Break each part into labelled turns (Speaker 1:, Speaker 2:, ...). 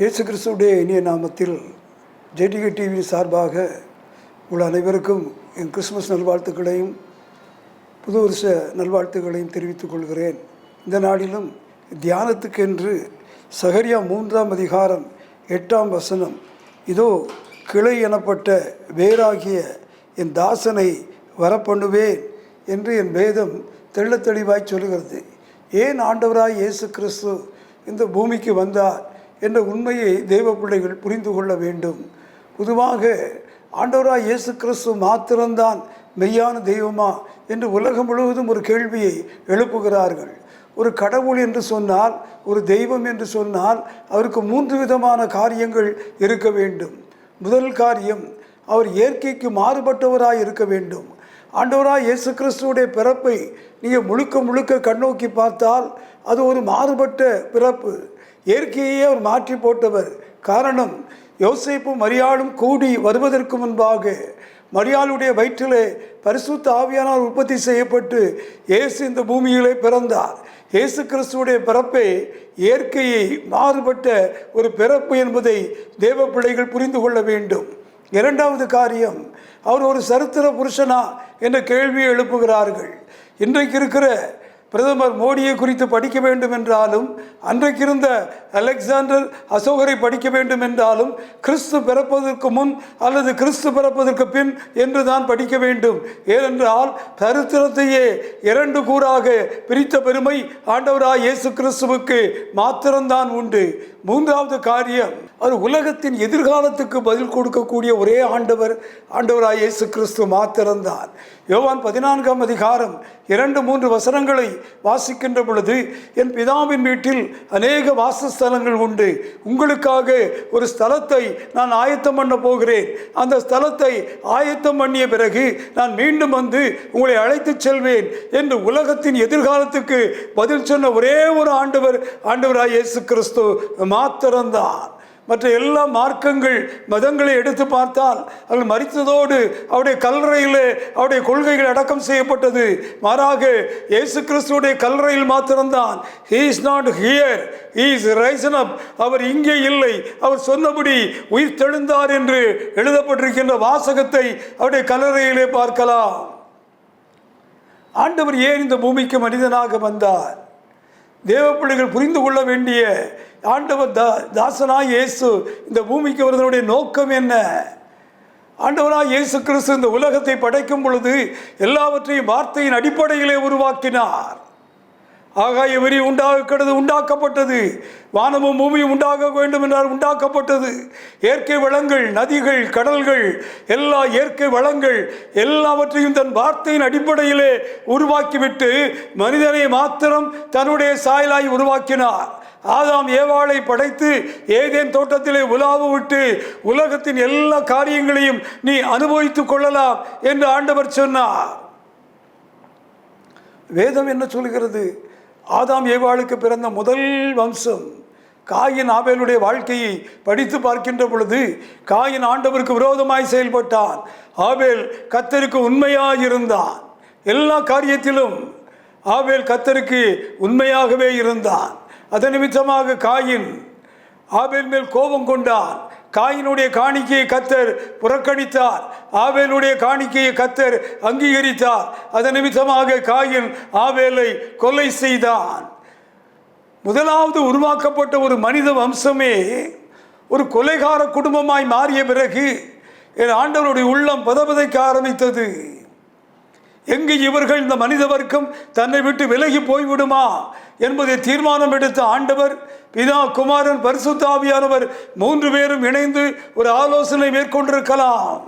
Speaker 1: இயேசு கிறிஸ்துவுடைய இனிய நாமத்தில் ஜேடிகே டிவி சார்பாக உள்ள அனைவருக்கும் என் கிறிஸ்துமஸ் நல்வாழ்த்துக்களையும் புது வருஷ நல்வாழ்த்துக்களையும் தெரிவித்துக் கொள்கிறேன். இந்த நாளிலும் தியானத்துக்கென்று சகரியா 3ஆம் அதிகாரம் 8ஆம் வசனம், இதோ கிளை எனப்பட்ட வேறாகிய என் தாசனை வரப்பண்ணுவேன் என்று என் வேதம் தெள்ளத் தெளிவாய் சொல்கிறது. ஏன் ஆண்டவராய் இயேசு கிறிஸ்து இந்த பூமிக்கு வந்தார் என்ற உண்மையை தேவ பிள்ளைகள் புரிந்து கொள்ள வேண்டும். பொதுவாக ஆண்டவராய் இயேசு கிறிஸ்து மாத்திரம்தான் மெய்யான தெய்வமா என்று உலகம் முழுவதும் ஒரு கேள்வியை எழுப்புகிறார்கள். ஒரு கடவுள் என்று சொன்னால், ஒரு தெய்வம் என்று சொன்னால் அவருக்கு 3 விதமான காரியங்கள் இருக்க வேண்டும். முதல் காரியம், அவர் இயற்கைக்கு மாறுபட்டவராய் இருக்க வேண்டும். ஆண்டவராய் இயேசு கிறிஸ்துவுடைய பிறப்பை நீங்கள் முழுக்க கண்ணோக்கி பார்த்தால் அது ஒரு மாறுபட்ட பிறப்பு. இயற்கையே அவர் மாற்றி போட்டவர். காரணம், யோசேப்பும் மரியாளும் கூடி வருவதற்கு முன்பாக மரியாளுடைய வயிற்றிலே பரிசுத்த ஆவியானால் உற்பத்தி செய்யப்பட்டு இயேசு இந்த பூமியிலே பிறந்தார். இயேசு கிறிஸ்துவுடைய பிறப்பை இயற்கையை மாறுபட்ட ஒரு பிறப்பு என்பதை தேவ பிள்ளைகள் புரிந்து கொள்ள வேண்டும். இரண்டாவது காரியம், அவர் ஒரு சரித்திர புருஷனா என்ற கேள்வியை எழுப்புகிறார்கள். இன்றைக்கு இருக்கிற பிரதமர் மோடியை குறித்து படிக்க வேண்டும் என்றாலும், அன்றைக்கு இருந்த அலெக்சாண்டர் அசோகரை படிக்க வேண்டும் என்றாலும், கிறிஸ்து பிறப்பதற்கு முன் அல்லது கிறிஸ்து பிறப்பதற்கு பின் என்று தான் படிக்க வேண்டும். ஏனென்றால் சரித்திரத்தையே 2 கூறாக பிரித்த பெருமை ஆண்டவராய் இயேசு கிறிஸ்துவுக்கு மாத்திரம்தான் உண்டு. மூன்றாவது காரியம், அவர் உலகத்தின் எதிர்காலத்துக்கு பதில் கொடுக்கக்கூடிய ஒரே ஆண்டவராய் இயேசு கிறிஸ்து மாத்திரம்தான். யோவான் 14ஆம் அதிகாரம் 2-3 வசனங்களை வாசிக்கின்ற பொழுது, என் பிதாவின் வீட்டில் அநேக வாசஸ்தலங்கள் உண்டு, உங்களுக்காக ஒரு ஸ்தலத்தை நான் ஆயத்தம் பண்ண போகிறேன், அந்த ஸ்தலத்தை ஆயத்தம் பண்ணிய பிறகு நான் மீண்டும் வந்து உங்களை அழைத்துச் செல்வேன் என்று உலகத்தின் எதிர்காலத்துக்கு பதில் சொன்ன ஒரே ஒரு ஆண்டவராய் இயேசு கிறிஸ்து மாத்திரம்தான். மற்ற எல்லா மார்க்கங்கள் மதங்களை எடுத்து பார்த்தால் அவர்கள் மரித்ததோடு அவருடைய கல்லறையிலே அவருடைய கொள்கைகள் அடக்கம் செய்யப்பட்டது. மாறாக இயேசு கிறிஸ்துவுடைய கல்லறையில் மாத்திரம்தான் he is not here, he is risen up, அவர் இங்கே இல்லை, அவர் சொன்னபடி உயிர் தெழுந்தார் என்று எழுதப்பட்டிருக்கின்ற வாசகத்தை அவருடைய கல்லறையிலே பார்க்கலாம். ஆண்டவர் ஏன் இந்த பூமிக்கு மனிதனாக வந்தார்? தேவ பிள்ளைகள் புரிந்து கொள்ள வேண்டிய, ஆண்டவர் தாசனாய் இயேசு இந்த பூமிக்கு வருவதனுடைய நோக்கம் என்ன? ஆண்டவராய் இயேசு கிறிஸ்து இந்த உலகத்தை படைக்கும் பொழுது எல்லாவற்றையும் வார்த்தையின் அடிப்படையிலே உருவாக்கினார். ஆகாய விரி உண்டாக்கப்பட்டது, வானமும் பூமியும் உண்டாக வேண்டும் என்றால் உண்டாக்கப்பட்டது. இயற்கை வளங்கள், நதிகள், கடல்கள், எல்லா இயற்கை வளங்கள் எல்லாவற்றையும் தன் வார்த்தையின் அடிப்படையிலே உருவாக்கிவிட்டு மனிதனை மாத்திரம் தன்னுடைய சாயலாய் உருவாக்கினார். ஆதாம் ஏவாளை படைத்து ஏதேன் தோட்டத்திலே உலாவ விட்டு உலகத்தின் எல்லா காரியங்களையும் நீ அனுபவித்துக் கொள்ளலாம் என்று ஆண்டவர் சொன்னார். வேதம் என்ன சொல்கிறது? ஆதாம் ஏவாளுக்கு பிறந்த முதல் வம்சம் காயின் ஆபேலுடைய வாழ்க்கையை படித்து பார்க்கின்ற பொழுது, காயின் ஆண்டவருக்கு விரோதமாய் செயல்பட்டான், ஆபேல் கர்த்தருக்கு உண்மையாக இருந்தான். எல்லா காரியத்திலும் ஆபேல் கர்த்தருக்கு உண்மையாகவே இருந்தான். அதன் நிமித்தமாக காயின் ஆபேல் மேல் கோபம் கொண்டான். காயினுடைய காணிக்கையை கர்த்தர் புறக்கணித்தார், ஆபேலுடைய காணிக்கையை கர்த்தர் அங்கீகரித்தார். அதன் நிமித்தமாக காயின் ஆபேலை கொலை செய்தான். முதலாவது உருவாக்கப்பட்ட ஒரு மனித வம்சமே ஒரு கொலைகார குடும்பமாய் மாறிய பிறகு என் ஆண்டவருடைய உள்ளம் பதபதைக்க ஆரம்பித்தது. எங்கு இவர்கள், இந்த மனித வர்க்கம் தன்னை விட்டு விலகி போய்விடுமா என்பதை தீர்மானம் எடுத்த ஆண்டவர், பிதா, குமாரன், பரிசுத்த ஆவியானவர் 3 பேரும் இணைந்து ஒரு ஆலோசனை மேற்கொண்டிருக்கலாம்.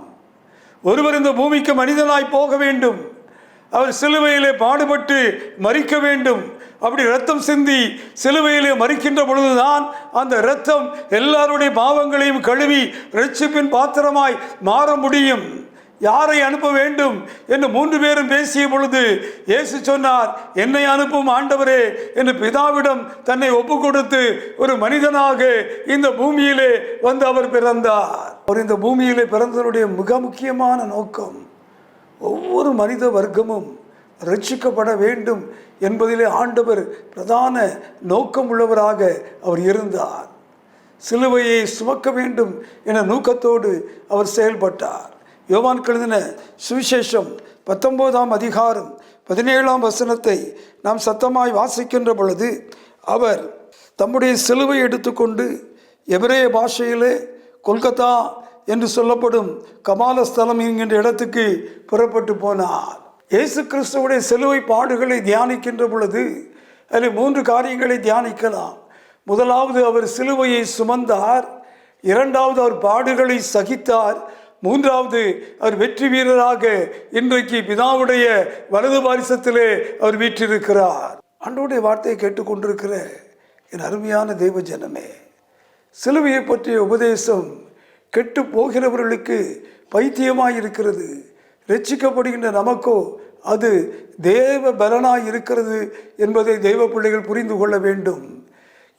Speaker 1: ஒருவர் இந்த பூமிக்கு மனிதனாய் போக வேண்டும், அவர் சிலுவையிலே பாடுபட்டு மரிக்க வேண்டும். அப்படி இரத்தம் சிந்தி சிலுவையிலே மரிக்கின்ற பொழுதுதான் அந்த இரத்தம் எல்லாருடைய பாவங்களையும் கழுவி இரட்சிப்பின் பாத்திரமாய் மாற முடியும். யாரை அனுப்ப வேண்டும் என்று 3 பேரும் பேசிய பொழுது இயேசு சொன்னார், என்னை அனுப்பும் ஆண்டவரே என்று பிதாவிடம் தன்னை ஒப்பு கொடுத்து ஒரு மனிதனாக இந்த பூமியிலே வந்து அவர் பிறந்தார். அவர் இந்த பூமியிலே பிறந்தவருடைய மிக முக்கியமான நோக்கம், ஒவ்வொரு மனித வர்க்கமும் ரட்சிக்கப்பட வேண்டும் என்பதிலே ஆண்டவர் பிரதான நோக்கம் உள்ளவராக அவர் இருந்தார். சிலுவையை சுமக்க வேண்டும் என நோக்கத்தோடு அவர் செயல்பட்டார். யோவான் எழுதின சுவிசேஷம் 19ஆம் அதிகாரம் 17ஆம் வசனத்தை நாம் சத்தமாய் வாசிக்கின்ற பொழுது, அவர் தம்முடைய சிலுவை எடுத்துக்கொண்டு எபிரேய பாஷையிலே கொல்கத்தா என்று சொல்லப்படும் கமால ஸ்தலம் என்கின்ற இடத்துக்கு புறப்பட்டு போனார். இயேசு கிறிஸ்துவுடைய சிலுவை பாடுகளை தியானிக்கின்ற பொழுது அதில் 3 காரியங்களை தியானிக்கலாம். முதலாவது, அவர் சிலுவையை சுமந்தார். இரண்டாவது, அவர் பாடுகளை சகித்தார். மூன்றாவது, அவர் வெற்றி வீரராக இன்றைக்கு பிதாவுடைய வலது பாரிசத்திலே அவர் வீற்றிருக்கிறார். ஆண்டவருடைய வார்த்தையை கேட்டுக்கொண்டிருக்கிற என் அருமையான தேவ ஜனமே, சிலுவையை பற்றிய உபதேசம் கெட்டு போகிறவர்களுக்கு பைத்தியமாய் இருக்கிறது. ரட்சிக்கப்படுகின்ற நமக்கோ அது தேவ பலனாய் இருக்கிறது என்பதை தெய்வ பிள்ளைகள் புரிந்து கொள்ள வேண்டும்.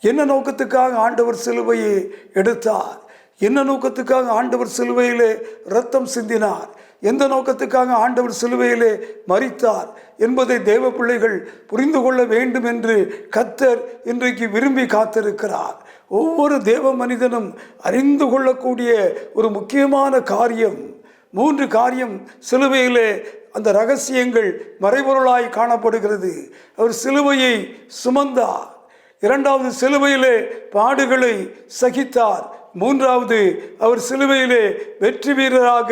Speaker 1: என்ன நோக்கத்துக்காக ஆண்டவர் சிலுவையை எடுத்தார்? என்ன நோக்கத்துக்காக ஆண்டவர் சிலுவையிலே இரத்தம் சிந்தினார்? எந்த நோக்கத்துக்காக ஆண்டவர் சிலுவையிலே மரித்தார் என்பதை தேவ பிள்ளைகள் புரிந்து கொள்ள வேண்டும் என்று கர்த்தர் இன்றைக்கு விரும்பி காத்திருக்கிறார். ஒவ்வொரு தேவ மனிதனும் அறிந்து கொள்ளக்கூடிய ஒரு முக்கியமான காரியம், 3 காரியம் சிலுவையிலே அந்த ரகசியங்கள் மறைபொருளாய் காணப்படுகிறது. அவர் சிலுவையை சுமந்தார். இரண்டாவது, சிலுவையிலே பாடுகளை சகித்தார். மூன்றாவது, அவர் சிலுவையிலே வெற்றி வீரராக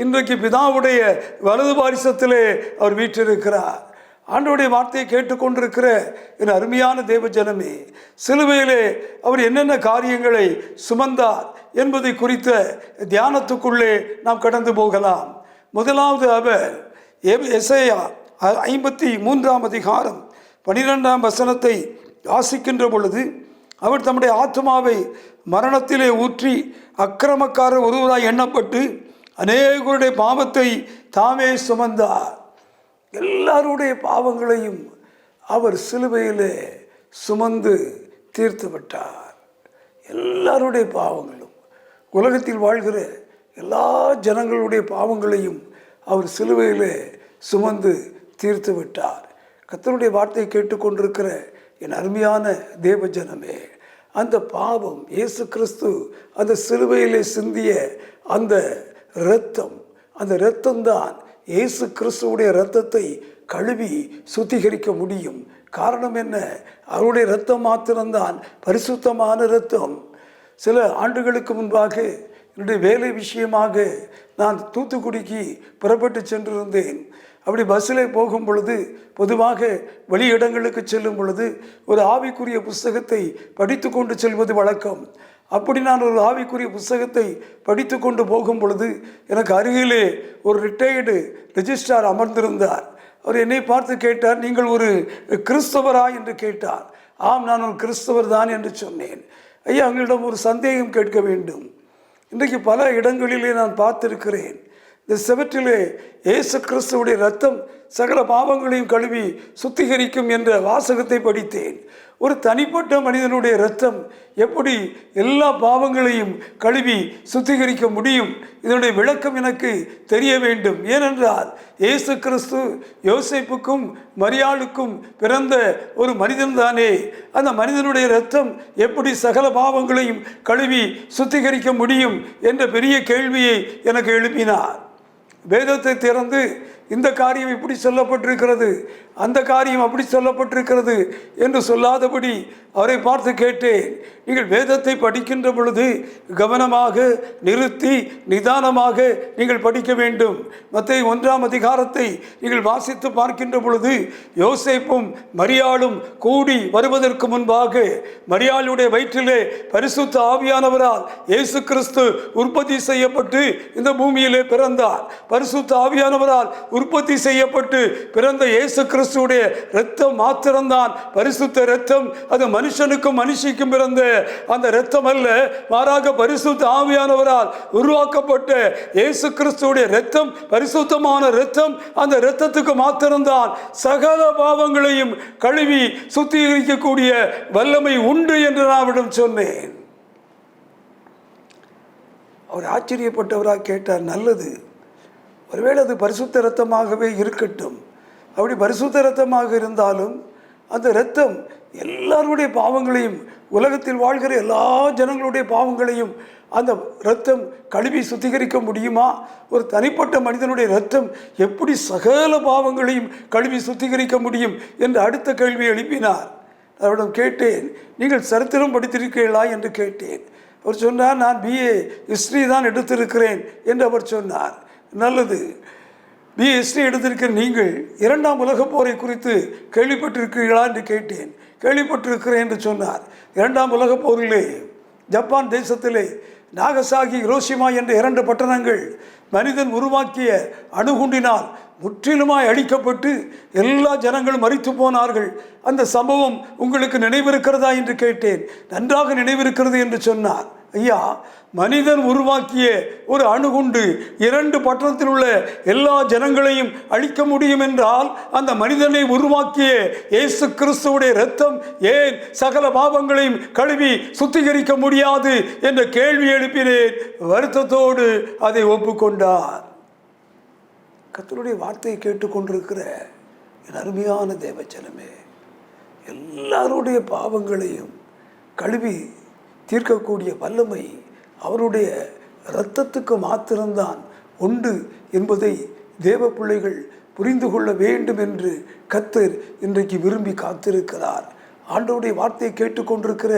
Speaker 1: இன்றைக்கு பிதாவுடைய வலது பாரிசத்திலே அவர் வீற்றிருக்கிறார். ஆண்டவருடைய வார்த்தையை கேட்டுக்கொண்டிருக்கிற என் அருமையான தேவ ஜனமே, சிலுவையிலே அவர் என்னென்ன காரியங்களை சுமந்தார் என்பதை குறித்த தியானத்துக்குள்ளே நாம் கடந்து போகலாம். முதலாவது, அவர் எசேயா 53ஆம் அதிகாரம் 12ஆம் வசனத்தை வாசிக்கின்ற பொழுது, அவர் தம்முடைய ஆத்மாவை மரணத்திலே ஊற்றி அக்கிரமக்காரர் ஒருவராய் எண்ணப்பட்டு அநேகருடைய பாவத்தை தாமே சுமந்தார். எல்லாருடைய பாவங்களையும் அவர் சிலுவையிலே சுமந்து தீர்த்து விட்டார். எல்லாருடைய பாவங்களும், உலகத்தில் வாழ்கிற எல்லா ஜனங்களுடைய பாவங்களையும் அவர் சிலுவையிலே சுமந்து தீர்த்து விட்டார். கர்த்தருடைய வார்த்தையை கேட்டுக்கொண்டிருக்கிற என் அருமையான தேவ ஜனமே, அந்த பாவம் இயேசு கிறிஸ்து அந்த சிலுவையிலே சிந்திய அந்த இரத்தம், அந்த இரத்தம்தான் இயேசு கிறிஸ்துவுடைய இரத்தத்தை கழுவி சுத்திகரிக்க முடியும். காரணம் என்ன? அவருடைய இரத்தம் மாத்திரம்தான் பரிசுத்தமான இரத்தம். சில ஆண்டுகளுக்கு முன்பாக என்னுடைய வேலை விஷயமாக நான் தூத்துக்குடிக்கு புறப்பட்டு சென்றிருந்தேன். அப்படி பஸ்ஸில் போகும் பொழுது, பொதுவாக வெளி இடங்களுக்கு செல்லும் பொழுது ஒரு ஆவிக்குரிய புஸ்தகத்தை படித்து கொண்டு செல்வது வழக்கம். அப்படி நான் ஒரு ஆவிக்குரிய புஸ்தகத்தை படித்து கொண்டு போகும் பொழுது எனக்கு அருகிலே ஒரு ரிட்டையர்டு ரெஜிஸ்ட்ரார் அமர்ந்திருந்தார். அவர் என்னை பார்த்து கேட்டார், நீங்கள் ஒரு கிறிஸ்தவரா என்று கேட்டார். ஆம், நான் ஒரு கிறிஸ்தவர் தான் என்று சொன்னேன். ஐயா, உங்களிடம் ஒரு சந்தேகம் கேட்க வேண்டும். இன்றைக்கு பல இடங்களிலே நான் பார்த்திருக்கிறேன், இந்த செவற்றிலே இயேசு கிறிஸ்துவுடைய இரத்தம் சகல பாவங்களையும் கழுவி சுத்திகரிக்கும் என்ற வாசகத்தை படித்தேன். ஒரு தனிப்பட்ட மனிதனுடைய இரத்தம் எப்படி எல்லா பாவங்களையும் கழுவி சுத்திகரிக்க முடியும்? இதனுடைய விளக்கம் எனக்கு தெரிய வேண்டும். ஏனென்றால் இயேசு கிறிஸ்து யோசேப்புக்கும் மரியாளுக்கும் பிறந்த ஒரு மனிதன் தானே. அந்த மனிதனுடைய இரத்தம் எப்படி சகல பாவங்களையும் கழுவி சுத்திகரிக்க முடியும் என்ற பெரிய கேள்வியை எனக்கு எழுப்பினார். வேதத்தை திறந்து இந்த காரியம் இப்படி சொல்லப்பட்டிருக்கிறது, அந்த காரியம் அப்படி சொல்லப்பட்டிருக்கிறது என்று சொல்லாதபடி அவரை பார்த்து கேட்டேன், நீங்கள் வேதத்தை படிக்கின்ற பொழுது கவனமாக நிறுத்தி நிதானமாக நீங்கள் படிக்க வேண்டும். மத்தேயு 1ஆம் அதிகாரத்தை நீங்கள் வாசித்து பார்க்கின்ற பொழுது யோசேப்பும் மரியாளும் கூடி வருவதற்கு முன்பாக மரியாளுடைய வயிற்றிலே பரிசுத்த ஆவியானவரால் இயேசு கிறிஸ்து உற்பத்தி செய்யப்பட்டு இந்த பூமியிலே பிறந்தார். பரிசுத்த ஆவியானவரால் உற்பத்தி செய்யப்பட்டு பிறந்த இயேசு கிறிஸ்துடைய இரத்தம் மாத்திரம்தான் பரிசுத்த இரத்தம். அது மனுஷனுக்கும் மனுஷிக்கும் பிறந்த அந்த இரத்தம் அல்ல, மாறாக பரிசுத்த ஆவியானவரால் உருவாக்கப்பட்ட இயேசு கிறிஸ்துடைய இரத்தம் பரிசுத்தமான இரத்தம். அந்த இரத்தத்துக்கு மாத்திரம்தான் சகல பாவங்களையும் கழுவி சுத்திகரிக்கக்கூடிய வல்லமை உண்டு என்று நான் அவரிடம் சொன்னேன். அவர் ஆச்சரியப்பட்டவராக கேட்டார், நல்லது, ஒருவேளை அது பரிசுத்த இரத்தமாகவே இருக்கட்டும். அப்படி பரிசுத்த இரத்தமாக இருந்தாலும் அந்த இரத்தம் எல்லாருடைய பாவங்களையும், உலகத்தில் வாழ்கிற எல்லா ஜனங்களுடைய பாவங்களையும் அந்த இரத்தம் கழுவி சுத்திகரிக்க முடியுமா? ஒரு தனிப்பட்ட மனிதனுடைய இரத்தம் எப்படி சகல பாவங்களையும் கழுவி சுத்திகரிக்க முடியும் என்று அடுத்த கேள்வி எழுப்பினார். அவரிடம் கேட்டேன், நீங்கள் சரித்திரம் படித்திருக்கிறீர்களா என்று கேட்டேன். அவர் சொன்னார், நான் BA ஹிஸ்ட்ரி தான் எடுத்திருக்கிறேன் என்று அவர் சொன்னார். நல்லது, BA ஹிஸ்ட்ரி எடுத்திருக்கிற நீங்கள் 2ஆம் உலகப் போரை குறித்து கேள்விப்பட்டிருக்கிறீர்களா என்று கேட்டேன். கேள்விப்பட்டிருக்கிறேன் என்று சொன்னார். 2ஆம் உலகப் போரிலே ஜப்பான் தேசத்திலே நாகசாகி, ஹிரோஷிமா என்ற 2 பட்டணங்கள் மனிதன் உருவாக்கிய அணுகுண்டினால் முற்றிலுமாய் அழிக்கப்பட்டு எல்லா ஜனங்களும் மரித்து போனார்கள். அந்த சம்பவம் உங்களுக்கு நினைவிருக்கிறதா என்று கேட்டேன். நன்றாக நினைவிருக்கிறது என்று சொன்னார். ஐயா, மனிதன் உருவாக்கிய ஒரு அணுகுண்டு 2 பட்டணத்தில் உள்ள எல்லா ஜனங்களையும் அழிக்க முடியும் என்றால், அந்த மனிதனை உருவாக்கிய இயேசு கிறிஸ்துவுடைய இரத்தம் ஏன் சகல பாவங்களையும் கழுவி சுத்திகரிக்க முடியாது என்ற கேள்வி எழுப்பினேன். வருத்தத்தோடு அதை ஒப்புக்கொண்டார். கர்த்தருடைய வார்த்தையை கேட்டுக்கொண்டிருக்கிற என் அருமையான தேவஜனமே, எல்லாருடைய பாவங்களையும் கழுவி தீர்க்கக்கூடிய வல்லமை அவருடைய இரத்தத்துக்கு மாத்திரம்தான் உண்டு என்பதை தேவ பிள்ளைகள் புரிந்து கொள்ள வேண்டும் என்று கர்த்தர் இன்றைக்கு விரும்பி காத்திருக்கிறார். ஆண்டவருடைய வார்த்தையை கேட்டுக்கொண்டிருக்கிற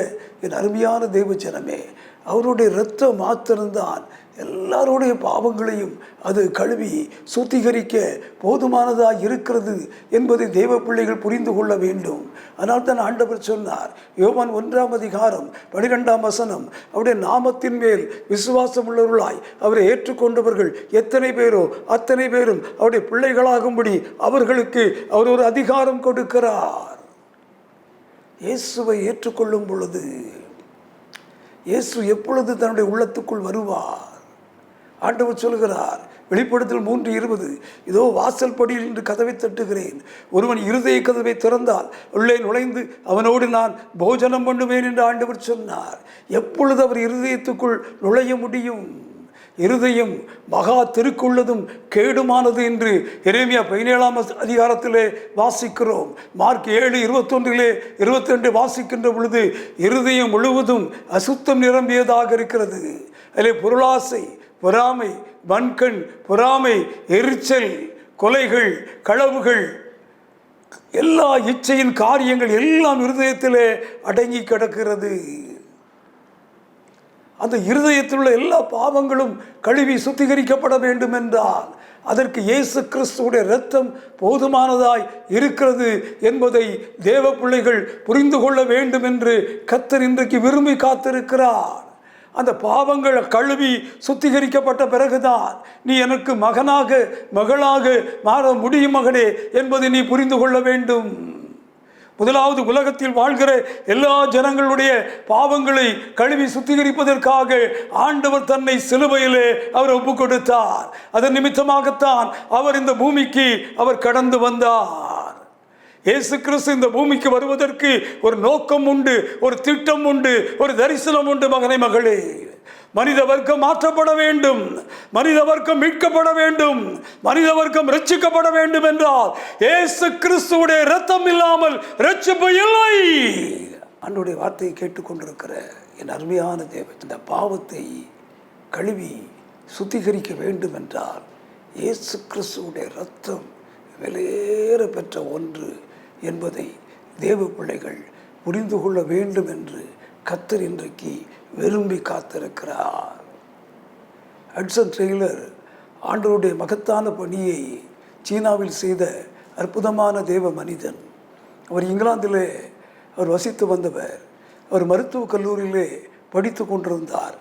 Speaker 1: என் அருமையான தேவ ஜனமே, அவருடைய இரத்தம் மாத்திரம்தான் எல்லாருடைய பாவங்களையும் அது கழுவி சுத்திகரிக்க போதுமானதாக இருக்கிறது என்பதை தேவ பிள்ளைகள் புரிந்து கொள்ள வேண்டும். அதனால் தான் ஆண்டவர் சொன்னார், யோவான் 1ஆம் அதிகாரம் 12ஆம் வசனம், அவருடைய நாமத்தின் மேல் விசுவாசம் உள்ளவர்களாய் அவரை ஏற்றுக்கொண்டவர்கள் எத்தனை பேரோ அத்தனை பேரும் அவருடைய பிள்ளைகளாகும்படி அவர்களுக்கு அவர் ஒரு அதிகாரம் கொடுக்கிறார். இயேசுவை ஏற்றுக்கொள்ளும் பொழுது இயேசு எப்பொழுது தன்னுடைய உள்ளத்துக்குள் வருவார்? ஆண்டவர் சொல்கிறார், வெளிப்படுத்தல் 3:20, இதோ வாசல் படியில் இன்று கதவை தட்டுகிறேன், ஒருவன் இருதய கதவை திறந்தால் உள்ளே நுழைந்து அவனோடு நான் போஜனம் பண்ணுவேன் என்று ஆண்டவர் சொன்னார். எப்பொழுது அவர் இருதயத்துக்குள் நுழைய முடியும்? இருதயம் மகா திருக்குள்ளதும் கேடுமானது என்று எரேமியா 17ஆம் அதிகாரத்திலே வாசிக்கிறோம். மார்க் 7:21, 22 வாசிக்கின்ற பொழுது இருதயம் முழுவதும் அசுத்தம் நிரம்பியதாக இருக்கிறது. அதிலே பொருளாசை, பொறாமை, வன்கண், பொறாமை, எரிச்சல், கொலைகள், களவுகள், எல்லா இச்சையின் காரியங்கள் எல்லாம் இருதயத்திலே அடங்கி கிடக்கிறது. அந்த இருதயத்தில் உள்ள எல்லா பாவங்களும் கழுவி சுத்திகரிக்கப்பட வேண்டும் என்றால் அதற்கு இயேசு கிறிஸ்துவுடைய இரத்தம் போதுமானதாய் இருக்கிறது என்பதை தேவ பிள்ளைகள் புரிந்து கொள்ள வேண்டும் என்று கர்த்தர் இன்றைக்கு விரும்பி காத்திருக்கிறார். அந்த பாவங்கள் கழுவி சுத்திகரிக்கப்பட்ட பிறகுதான் நீ எனக்கு மகனாக மகளாக மாற முடியும் மகனே என்பதை நீ புரிந்து கொள்ள வேண்டும். முதலாவது, உலகத்தில் வாழ்கிற எல்லா ஜனங்களுடைய பாவங்களை கழுவி சுத்திகரிப்பதற்காக ஆண்டவர் தன்னை சிலுவையிலே அவர் ஒப்பு கொடுத்தார். அதன் நிமித்தமாகத்தான் அவர் இந்த பூமிக்கு அவர் கடந்து வந்தார். இயேசு கிறிஸ்து இந்த பூமிக்கு வருவதற்கு ஒரு நோக்கம் உண்டு, ஒரு திட்டம் உண்டு, ஒரு தரிசனம் உண்டு. மகனே, மகளே, மனித வர்க்கம் மாற்றப்பட வேண்டும், மனித வர்க்கம் மீட்கப்பட வேண்டும், மனித வர்க்கம் ரட்சிக்கப்பட வேண்டும் என்றால் இயேசு கிறிஸ்துவுடைய இரத்தம் இல்லாமல் ரட்சிப்பு இல்லை. ஆண்டவருடைய வார்த்தையை கேட்டுக்கொண்டிருக்கிற என் அருமையான தேவன், இந்த பாவத்தை கழுவி சுத்திகரிக்க வேண்டும் என்றால் இயேசு கிறிஸ்துவுடைய இரத்தம் விலையேற பெற்ற ஒன்று என்பதை தேவ பிள்ளைகள் புரிந்து கொள்ள வேண்டும் என்று கர்த்தர் இன்றைக்கு விரும்பி காத்திருக்கிறார். ஹட்சன் டெய்லர் ஆண்டவருடைய மகத்தான பணியை சீனாவில் செய்த அற்புதமான தேவ மனிதன். அவர் இங்கிலாந்திலே அவர் வசித்து வந்தவர். அவர் மருத்துவக் கல்லூரியிலே படித்து கொண்டிருந்தார்.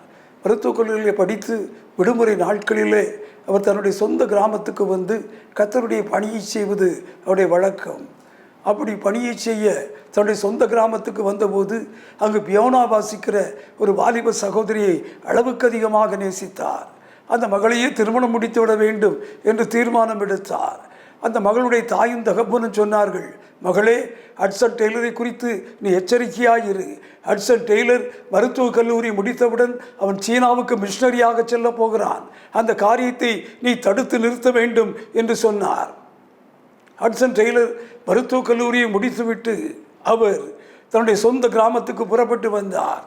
Speaker 1: மருத்துவக் கல்லூரியிலே படித்து விடுமுறை நாட்களிலே அவர் தன்னுடைய சொந்த கிராமத்துக்கு வந்து கர்த்தருடைய பணியை செய்வது அவருடைய வழக்கம். அப்படி பணியை செய்ய தன்னுடைய சொந்த கிராமத்துக்கு வந்தபோது அங்கு பியோனா வாசிக்கிற ஒரு வாலிப சகோதரியை அளவுக்கு அதிகமாக நேசித்தார். அந்த மகளையே திருமணம் முடித்துவிட வேண்டும் என்று தீர்மானம் எடுத்தார். அந்த மகளுடைய தாயும் தகப்பனும் சொன்னார்கள், மகளே, ஹட்சன் டெய்லரை குறித்து நீ எச்சரிக்கையாயிரு. ஹட்சன் டெய்லர் மருத்துவக் கல்லூரி முடித்தவுடன் அவன் சீனாவுக்கு மிஷனரியாக செல்ல போகிறான். அந்த காரியத்தை நீ தடுத்து நிறுத்த வேண்டும் என்று சொன்னார். ஹட்சன் டெய்லர் மருத்துவக் கல்லூரியை முடித்துவிட்டு அவர் தன்னுடைய சொந்த கிராமத்துக்கு புறப்பட்டு வந்தார்.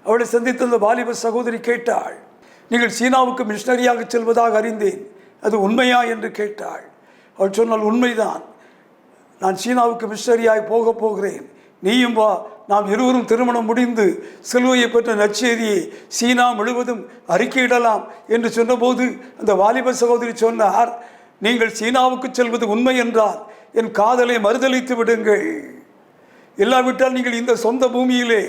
Speaker 1: அவளை சந்தித்த அந்த வாலிப சகோதரி கேட்டாள், நீங்கள் சீனாவுக்கு மிஷனரியாக செல்வதாக அறிந்தேன், அது உண்மையா என்று கேட்டாள். அவள் சொன்னால், உண்மைதான், நான் சீனாவுக்கு மிஷனரியாய் போகிறேன், நீயும் வா, நாம் இருவரும் திருமணம் முடிந்து சிலுவையை பெற்ற நற்செய்தியை சீனா முழுவதும் அறிக்கையிடலாம் என்று சொன்னபோது அந்த வாலிப சகோதரி சொன்னார், நீங்கள் சீனாவுக்கு செல்வது உண்மை என்றால் என் காதலை மறுதளித்து விடுங்கள், இல்லாவிட்டால் நீங்கள் இந்த சொந்த பூமியிலே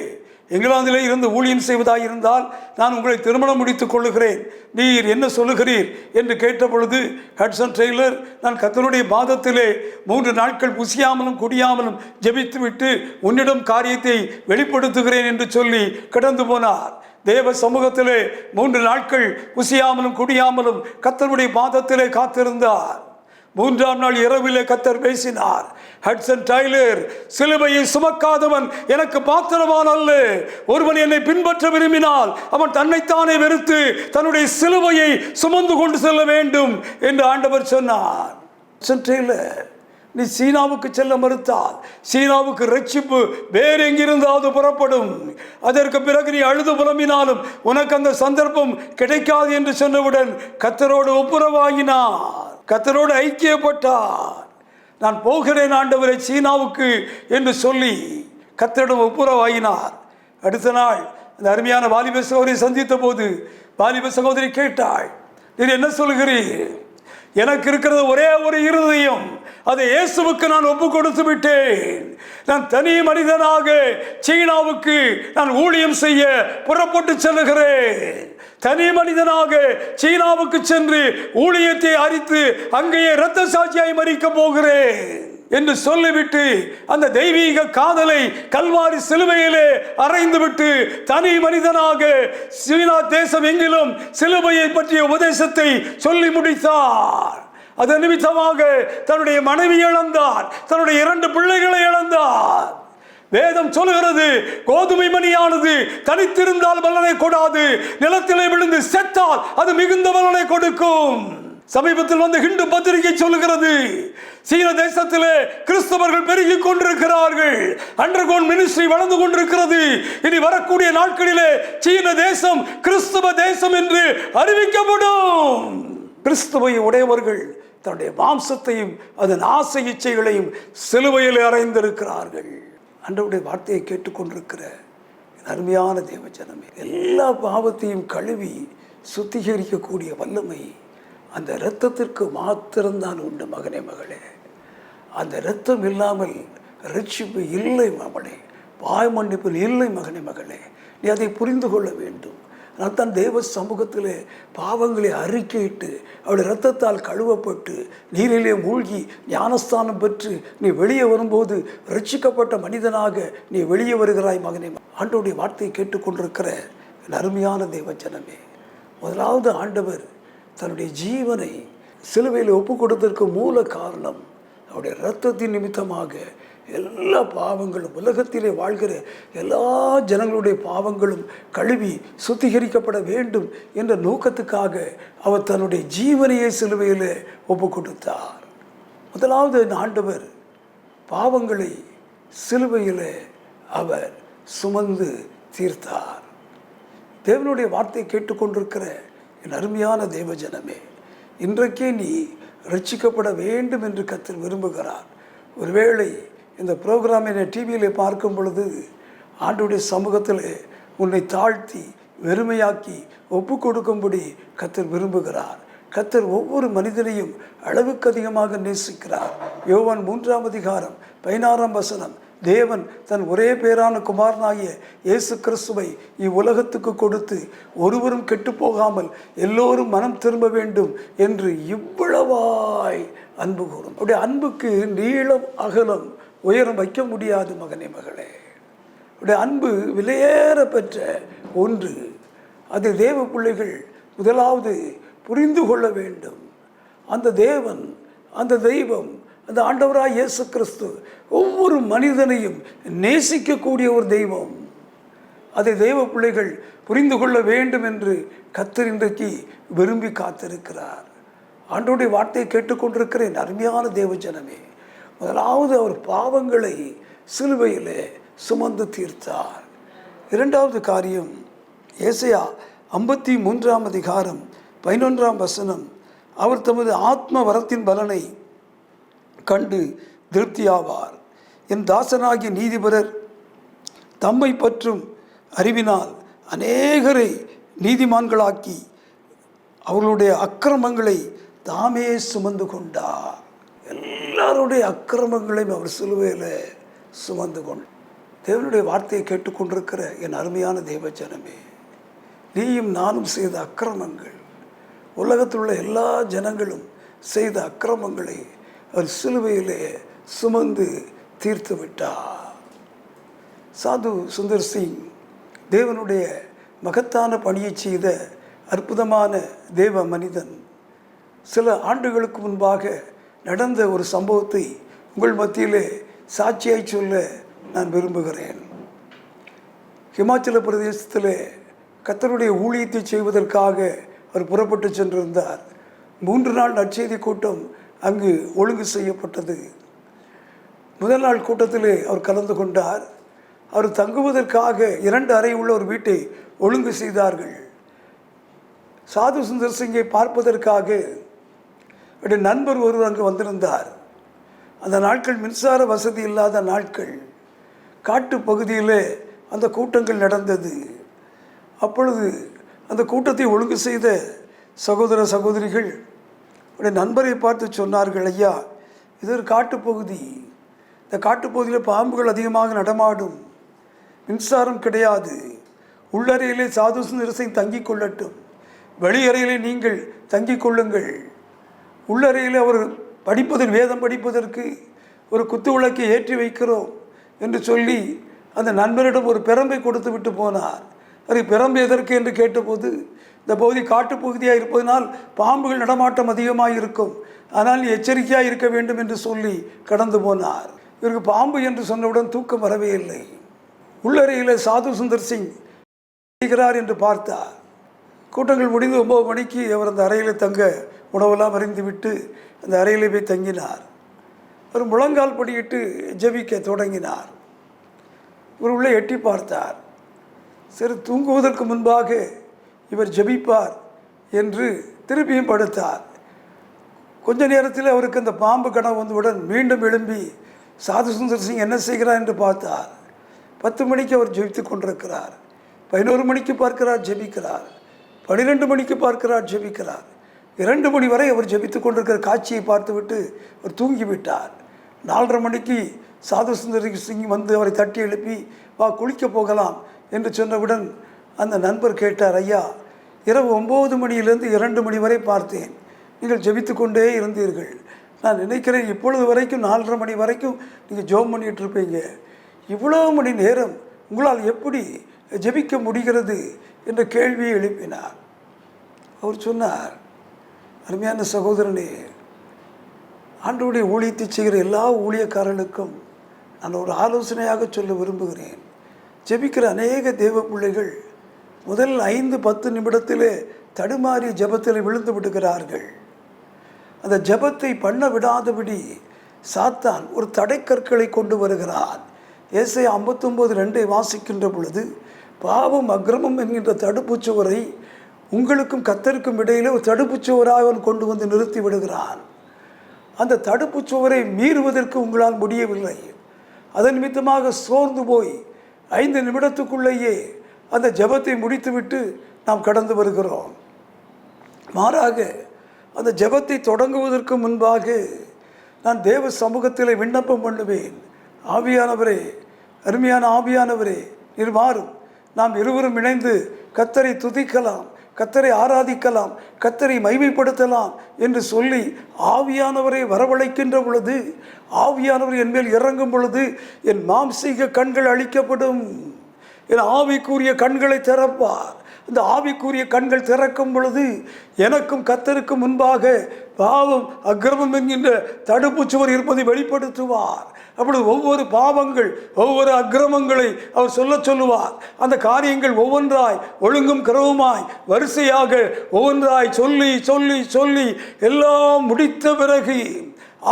Speaker 1: இங்கிலாந்திலே இருந்து ஊழியம் செய்வதாயிருந்தால் நான் உங்களை திருமணம் முடித்துக் கொள்ளுகிறேன், நீர் என்ன சொல்லுகிறீர் என்று கேட்ட பொழுது ஹட்சன் டெய்லர், நான் கர்த்தருடைய பாதத்திலே 3 நாட்கள் புசியாமலும் குடியாமலும் ஜெபித்துவிட்டு உன்னிடம் காரியத்தை வெளிப்படுத்துகிறேன் என்று சொல்லி கடந்து போனார். தேவ சமூகத்திலே 3 நாட்கள் புசியாமலும் குடியாமலும் கர்த்தருடைய பாதத்திலே காத்திருந்தார். 3ஆம் நாள் இரவிலே கர்த்தர் பேசினார். ஹட்சன் டெய்லர், சிலுவையை சுமக்காதவன் எனக்கு பாத்திரவான் அல்ல. ஒருவன் என்னை பின்பற்ற விரும்பினால் அவன் தன்னைத்தானே வெறுத்து தன்னுடைய சிலுவையை சுமந்து கொண்டு செல்ல வேண்டும் என்று ஆண்டவர் சொன்னார். ஹட்சன் டெய்லர், நீ சீனாவுக்கு செல்ல மறுத்தால் சீனாவுக்கு ரட்சிப்பு வேறு எங்கிருந்தாவது புறப்படும், அதற்கு பிறகு நீ அழுது புலம்பினாலும் உனக்கு அந்த சந்தர்ப்பம் கிடைக்காது என்று சொன்னவுடன் கர்த்தரோடு ஒப்புரவாகினார், கர்த்தரோடு ஐக்கியப்பட்டார். நான் போகிறேன் ஆண்டவரை சீனாவுக்கு என்று சொல்லி கர்த்தரிடம் ஒப்புரவாகினார். அடுத்த நாள் அந்த அருமையான வாலிப சகோதரியை சந்தித்த போது வாலிப சகோதரி கேட்டாள், நீர் என்ன சொல்கிறீர்? எனக்கு இருக்கிறது ஒரே ஒரு இருதயம், அதை இயேசுவுக்கு நான் ஒப்பு கொடுத்து விட்டேன். நான் தனி மனிதனாக சீனாவுக்கு நான் ஊழியம் செய்ய புறப்பட்டு செல்லுகிறேன். தனி மனிதனாக சீனாவுக்கு சென்று ஊழியத்தை அறித்து அங்கேயே இரத்த சாட்சியாய் மரிக்க போகிறேன் என்று சொல்லிவிட்டு அந்த தெய்வீக காதலை கல்வாரி சிலுவையிலே அறைந்துவிட்டு தனி மனிதனாக சீனா தேசம் எங்கிலும் சிலுவையை பற்றிய உபதேசத்தை சொல்லி முடித்தார். அதன் நிமித்தமாக தன்னுடைய மனைவி இழந்தார், தன்னுடைய 2 பிள்ளைகளை இழந்தார். வேதம் சொல்லுகிறது, கோதுமை மணியானது தனித்திருந்தால் பலனை கொடாது, நிலத்திலே விழுந்து செத்தால் அது மிகுந்த பலனை கொடுக்கும். சமீபத்தில் வந்து ஹிந்து பத்திரிகை சொல்லுகிறது, சீன தேசத்திலே கிறிஸ்தவர்கள் பெருகிக் கொண்டிருக்கிறார்கள், அண்டர்கிரவுண்ட் மினிஸ்ட்ரி வளர்ந்து கொண்டிருக்கிறது. இனி வரக்கூடிய நாட்களிலே சீன தேசம் கிறிஸ்தவ தேசம் என்று அறிவிக்கப்படும். கிறிஸ்தவை உடையவர்கள் தன்னுடைய மாம்சத்தையும் அதன் ஆசை இச்சைகளையும் சிலுவையில் அறைந்திருக்கிறார்கள். ஆண்டவருடைய வார்த்தையை கேட்டுக்கொண்டிருக்கிற அருமையான தேவ ஜனமே, எல்லா பாவத்தையும் கழுவி சுத்திகரிக்கக்கூடிய வல்லமை அந்த இரத்தத்திற்கு மாத்திரம்தான் உண்டு. மகனே மகளே, அந்த இரத்தம் இல்லாமல் ரட்சிப்பு இல்லை மகனே, பாவ மன்னிப்பு இல்லை மகனே மகளே, நீ அதை புரிந்து கொள்ள வேண்டும். அதனால் தான் தேவ சமூகத்திலே பாவங்களை அறிக்கையிட்டு அவருடைய இரத்தத்தால் கழுவப்பட்டு நீரிலே மூழ்கி ஞானஸ்தானம் பெற்று நீ வெளியே வரும்போது ரட்சிக்கப்பட்ட மனிதனாக நீ வெளியே வருகிறாய் மகனே. ஆண்டவருடைய வார்த்தையை கேட்டுக்கொண்டிருக்கிற அருமையான தேவ ஜனமே, முதலாவது ஆண்டவர் தன்னுடைய ஜீவனை சிலுவையில் ஒப்பு கொடுத்ததற்கு மூல காரணம் அவருடைய இரத்தத்தின் நிமித்தமாக எல்லா பாவங்களும், உலகத்திலே வாழ்கிற எல்லா ஜனங்களுடைய பாவங்களும் கழுவி சுத்திகரிக்கப்பட வேண்டும் என்ற நோக்கத்துக்காக அவர் தன்னுடைய ஜீவனையை சிலுவையில் ஒப்பு கொடுத்தார். முதலாவது ஆண்டவர் பாவங்களை சிலுவையில் அவர் சுமந்து தீர்த்தார். தேவனுடைய வார்த்தையை கேட்டுக்கொண்டிருக்கிற என் அருமையான தேவ ஜனமே, இன்றைக்கே நீ ரட்சிக்கப்பட வேண்டும் என்று கர்த்தர் விரும்புகிறார். ஒருவேளை இந்த ப்ரோக்ராமை டிவியிலே பார்க்கும் பொழுது ஆண்டவருடைய சமூகத்தில் உன்னை தாழ்த்தி வெறுமையாக்கி ஒப்பு கொடுக்கும்படி கர்த்தர் விரும்புகிறார். கர்த்தர் ஒவ்வொரு மனிதனையும் அளவுக்கு அதிகமாக நேசிக்கிறார். யோவான் 3ஆம் அதிகாரம் 16ஆம் வசனம், தேவன் தன் ஒரே பேரான குமாரனாகிய இயேசு கிறிஸ்துவை இவ்வுலகத்துக்கு கொடுத்து ஒருவரும் கெட்டு போகாமல் எல்லோரும் மனம் திரும்ப வேண்டும் என்று இவ்வளவாய் அன்பு கூறும். அப்படி அன்புக்கு நீளம் அகலம் உயரம் வைக்க முடியாது மகனே மகளே. அப்படி அன்பு விலையேற பெற்ற ஒன்று. அது தேவ பிள்ளைகள் முதலாவது புரிந்து கொள்ள வேண்டும். அந்த தேவன், அந்த தெய்வம், அந்த ஆண்டவராய் இயேசு கிறிஸ்து ஒவ்வொரு மனிதனையும் நேசிக்கக்கூடிய ஒரு தெய்வம். அதை தெய்வ பிள்ளைகள் புரிந்து கொள்ள வேண்டும் என்று கர்த்தர் இன்றைக்கு விரும்பி காத்திருக்கிறார். ஆண்டவருடைய வார்த்தையை கேட்டுக்கொண்டிருக்கிறேன் அருமையான தேவஜனமே. முதலாவது அவர் பாவங்களை சிலுவையிலே சுமந்து தீர்த்தார். இரண்டாவது காரியம், ஏசாயா 53ஆம் அதிகாரம் 11ஆம் வசனம், அவர் தமது ஆத்ம வரத்தின் பலனை கண்டு திருப்தியாவார். என் தாசனாகிய நீதிபரர் தம்மை பற்றும் அறிவினால் அநேகரை நீதிமான்களாக்கி அவர்களுடைய அக்கிரமங்களை தாமே சுமந்து கொண்டார். எல்லாருடைய அக்கிரமங்களையும் அவர் சிலுவையில் சுமந்து கொண்டார். தேவனுடைய வார்த்தையை கேட்டுக்கொண்டிருக்கிற என் அருமையான தேவஜனமே, நீயும் நானும் செய்த அக்கிரமங்கள், உலகத்தில் உள்ள எல்லா ஜனங்களும் செய்த அக்கிரமங்களை அவர் சிலுவையிலே சுமந்து தீர்த்து விட்டார். சாது சுந்தர் சிங் தேவனுடைய மகத்தான பணியை செய்த அற்புதமான தேவ மனிதன். சில ஆண்டுகளுக்கு முன்பாக நடந்த ஒரு சம்பவத்தை உங்கள் மத்தியிலே சாட்சியாய் சொல்ல நான் விரும்புகிறேன். ஹிமாச்சல பிரதேசத்தில் கர்த்தருடைய ஊழியத்தை செய்வதற்காக அவர் புறப்பட்டு சென்றிருந்தார். 3 நாள் நற்செய்தி கூட்டம் அங்கு ஒழுங்கு செய்யப்பட்டது. முதல் நாள் கூட்டத்திலே அவர் கலந்து கொண்டார். அவர் தங்குவதற்காக 2 அறை உள்ள ஒரு வீட்டை ஒழுங்கு செய்தார்கள். சாது சுந்தர் சிங்கை பார்ப்பதற்காக அவருடைய நண்பர் ஒருவர் அங்கு வந்திருந்தார். அந்த நாட்கள் மின்சார வசதி இல்லாத நாட்கள். காட்டு பகுதியிலே அந்த கூட்டங்கள் நடந்தது. அப்பொழுது அந்த கூட்டத்தை ஒழுங்கு செய்த சகோதர சகோதரிகள் அவருடைய நண்பரை பார்த்து சொன்னார்கள், ஐயா, இது ஒரு காட்டுப்பகுதி. இந்த காட்டுப்பகுதியில் பாம்புகள் அதிகமாக நடமாடும். மின்சாரம் கிடையாது. உள்ளறையிலே சாது சுந்தர் சிங் தங்கிக் கொள்ளட்டும், வெளியறையிலே நீங்கள் தங்கிக் கொள்ளுங்கள். உள்ளறையில் அவர் வேதம் படிப்பதற்கு ஒரு குத்து விளக்கை ஏற்றி வைக்கிறோம் என்று சொல்லி அந்த நண்பரிடம் ஒரு பிரம்பை கொடுத்து விட்டு போனார். அது பிரம்பு எதற்கு என்று கேட்டபோது, இந்த பகுதி காட்டுப்பகுதியாக இருப்பதனால் பாம்புகள் நடமாட்டம் அதிகமாக இருக்கும், ஆனால் நீ எச்சரிக்கையாக இருக்க வேண்டும் என்று சொல்லி கடந்து போனார். இவருக்கு பாம்பு என்று சொன்னவுடன் தூக்கம் வரவே இல்லை. உள்ளறையில் சாது சுந்தர் சிங் செய்கிறார் என்று பார்த்தார். கூட்டங்கள் முடிந்து 9 மணிக்கு அவர் அந்த அறையில் தங்க உணவெல்லாம் அறிந்துவிட்டு அந்த அறையில் போய் தங்கினார். அவர் முழங்கால் படியிட்டு ஜெபிக்க தொடங்கினார். இவர் உள்ளே எட்டி பார்த்தார். சரி, தூங்குவதற்கு முன்பாக இவர் ஜெபிப்பார் என்று திருப்பியும் படுத்தார். கொஞ்ச நேரத்தில் அவருக்கு அந்த பாம்பு கனவு வந்தவுடன் மீண்டும் எழும்பி சாது சுந்தர் சிங் என்ன செய்கிறார் என்று பார்த்தார். 10 மணிக்கு அவர் ஜெபித்து கொண்டிருக்கிறார். 11 மணிக்கு பார்க்கிறார், ஜெபிக்கிறார். 12 மணிக்கு பார்க்கிறார், ஜெபிக்கிறார். 2 மணி வரை அவர் ஜெபித்து கொண்டிருக்கிற காட்சியை பார்த்துவிட்டு அவர் தூங்கிவிட்டார். 4:30 மணிக்கு சாது சுந்தர் சிங் வந்து அவரை தட்டி எழுப்பி, வா குளிக்க போகலாம் என்று சொன்னவுடன் அந்த நண்பர் கேட்டார், ஐயா, இரவு 9 மணியிலிருந்து 2 மணி வரை பார்த்தேன், நீங்கள் ஜெபித்து கொண்டே இருந்தீர்கள். நான் நினைக்கிறேன் இப்பொழுது வரைக்கும் 4:30 மணி வரைக்கும் நீங்கள் ஜெபம் பண்ணிகிட்டு இருப்பீங்க. இவ்வளோ மணி நேரம் உங்களால் எப்படி ஜெபிக்க முடிகிறது என்ற கேள்வியை எழுப்பினார். அவர் சொன்னார், அருமையான சகோதரனே, ஆண்டவருடைய ஊழியத்தை செய்கிற எல்லா ஊழியக்காரர்களுக்கும் நான் ஒரு ஆலோசனையாக சொல்ல விரும்புகிறேன். ஜெபிக்கிற அநேக தேவ பிள்ளைகள் முதல் 5-10 நிமிடத்திலே தடுமாறி ஜெபத்தில் விழுந்து விடுகிறார்கள். அந்த ஜெபத்தை பண்ண விடாதபடி சாத்தான் ஒரு தடைக்கற்களை கொண்டு வருகிறான். ஏசாயா 59:2 வாசிக்கின்ற பொழுது, பாவம் அக்கிரமம் என்கின்ற தடுப்புச்சுவரை உங்களுக்கும் கர்த்தருக்கும் இடையிலே ஒரு தடுப்புச்சுவராக அவன் கொண்டு வந்து நிறுத்தி விடுகிறான். அந்த தடுப்புச்சுவரை மீறுவதற்கு உங்களால் முடியவில்லை. அதன் நிமித்தமாக சோர்ந்து போய் 5 நிமிடத்துக்குள்ளேயே அந்த ஜெபத்தை முடித்துவிட்டு நாம் கடந்து வருகிறோம். மாறாக அந்த ஜெபத்தை தொடங்குவதற்கு முன்பாக நான் தேவ சமூகத்தில் விண்ணப்பம் பண்ணுவேன், ஆவியானவரே, அருமையான ஆவியானவரே, நீர் வாரும், நாம் இருவரும் இணைந்து கர்த்தரை துதிக்கலாம், கர்த்தரை ஆராதிக்கலாம், கர்த்தரை மகிமைப்படுத்தலாம் என்று சொல்லி ஆவியானவரை வரவழைக்கின்ற பொழுது, ஆவியானவர் என் மேல் இறங்கும் பொழுது என் மாம்சீக கண்கள் அழிக்கப்படும், என் ஆவிக்குரிய கண்களை திறப்பார். இந்த ஆவிக்குரிய கண்கள் திறக்கும் பொழுது எனக்கும் கர்த்தருக்கும் முன்பாக பாவம் அக்கிரமம் என்கின்ற தடுப்பு சுவர் இருப்பதை வெளிப்படுத்துவார். அப்பொழுது ஒவ்வொரு பாவங்கள் ஒவ்வொரு அக்கிரமங்களை அவர் சொல்லுவார். அந்த காரியங்கள் ஒவ்வொன்றாய் ஒழுங்கும் கிரமமாய் வரிசையாக ஒவ்வொன்றாய் சொல்லி சொல்லி சொல்லி எல்லாம் முடித்த பிறகு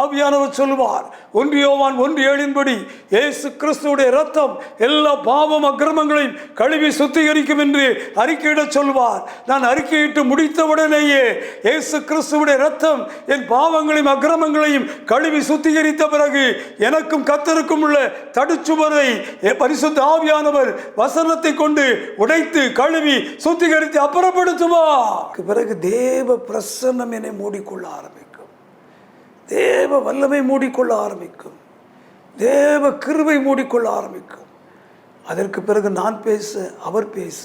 Speaker 1: ஆவியானவர் சொல்லுவார், 1 யோவான் 1:7 இயேசு கிறிஸ்துவுடைய இரத்தம் எல்லா பாவம் அக்கிரமங்களையும் கழுவி சுத்திகரிக்கும் என்று அறிக்கையிடச் சொல்வார். நான் அறிக்கையிட்டு முடித்தவுடனேயே இயேசு கிறிஸ்துவுடைய இரத்தம் என் பாவங்களையும் அக்கிரமங்களையும் கழுவி சுத்திகரித்த பிறகு எனக்கும் கர்த்தருக்கும் உள்ள தடுச்சுவரை பரிசுத்த ஆவியானவர் வசனத்தை கொண்டு உடைத்து கழுவி சுத்திகரித்து அப்புறப்படுத்துவார். பிறகு தேவ பிரசன்னம் என்னை மூடிக்கொள்ள ஆரம்பிக்கும். தேவ வல்லமை மூடிக்கொள்ள ஆரம்பிக்கும். தேவ கிருபை மூடிக்கொள்ள ஆரம்பிக்கும். அதற்கு பிறகு நான் பேச அவர் பேச,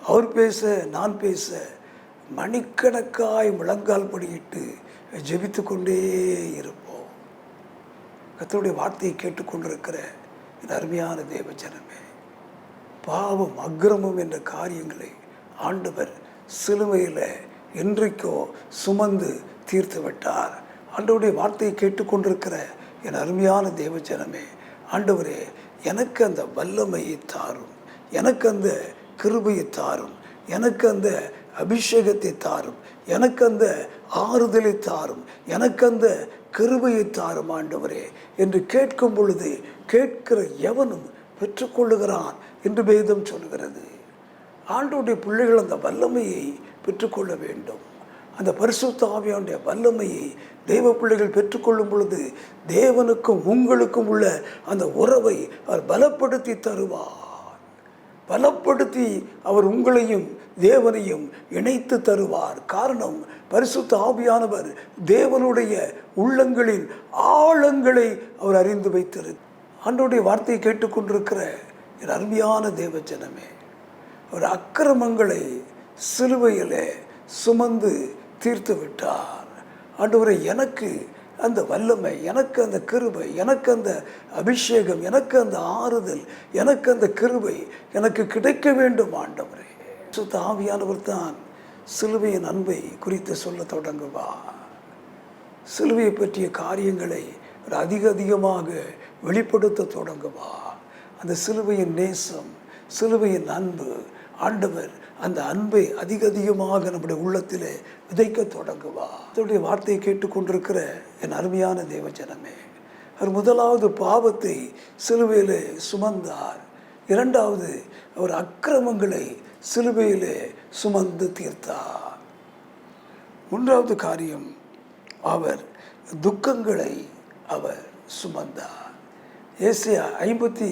Speaker 1: அவர் பேச நான் பேச, மணிக்கணக்காய் முழங்கால் படியிட்டு ஜெபித்து கொண்டே இருப்போம். கர்த்தருடைய வார்த்தையை கேட்டுக்கொண்டிருக்கிற என் அருமையான தேவ ஜனமே, பாவம் அக்கிரமம் என்ற காரியங்களை ஆண்டவர் சிலுவையில் என்றைக்கோ சுமந்து தீர்த்து விட்டார். ஆண்டவருடைய வார்த்தையை கேட்டுக்கொண்டிருக்கிற என் அருமையான தேவ ஜனமே, ஆண்டவரே எனக்கு அந்த வல்லமையை தாரும், எனக்கு அந்த கிருபையை தாரும், எனக்கு அந்த அபிஷேகத்தை தாரும், எனக்கு அந்த ஆறுதலை தாரும், எனக்கு அந்த கிருபையை தாரும் ஆண்டவரே என்று கேட்கும் பொழுது கேட்கிற எவனும் பெற்றுக்கொள்ளுகிறான் என்று வேதம் சொல்கிறது. ஆண்டவருடைய பிள்ளைகள் அந்த வல்லமையை பெற்றுக்கொள்ள வேண்டும். அந்த பரிசுத்த ஆவியானுடைய வல்லமையை தெய்வ பிள்ளைகள் பெற்றுக்கொள்ளும் பொழுது தேவனுக்கும் உங்களுக்கும் உள்ள அந்த உறவை அவர் பலப்படுத்தி தருவார். பலப்படுத்தி அவர் உங்களையும் தேவனையும் இணைத்து தருவார். காரணம், பரிசுத்த ஆவியானவர் தேவனுடைய உள்ளங்களின் ஆழங்களை அவர் அறிந்து வைத்திரு. ஆண்டவருடைய வார்த்தையை கேட்டுக்கொண்டிருக்கிற என் அருமையான தேவ ஜனமே, அவர் அக்கிரமங்களை சிலுவையிலே சுமந்து தீர்த்து விட்டார். ஆண்டவரே எனக்கு அந்த வல்லமை, எனக்கு அந்த கிருபை, எனக்கு அந்த அபிஷேகம், எனக்கு அந்த ஆறுதல், எனக்கு அந்த கிருபை எனக்கு கிடைக்க வேண்டும் ஆண்டவரே. சுத்த ஆவியானவர் தான் சிலுவையின் அன்பை குறித்து சொல்ல தொடங்குவார். சிலுவையை பற்றிய காரியங்களை அதிகமாக வெளிப்படுத்த தொடங்குவார். அந்த சிலுவையின் நேசம், சிலுவையின் அன்பு, ஆண்டவர் அந்த அன்பை அதிகமாக நம்முடைய உள்ளத்திலே விதைக்க தொடங்குவார். அதனுடைய வார்த்தையை கேட்டுக்கொண்டிருக்கிற என் அருமையான தேவ ஜனமே, அவர் முதலாவது பாவத்தை சிலுவையிலே சுமந்தார். இரண்டாவது, அவர் அக்கிரமங்களை சிலுவையிலே சுமந்து தீர்த்தார். மூன்றாவது காரியம், அவர் துக்கங்களை அவர் சுமந்தார். ஏசாயா 53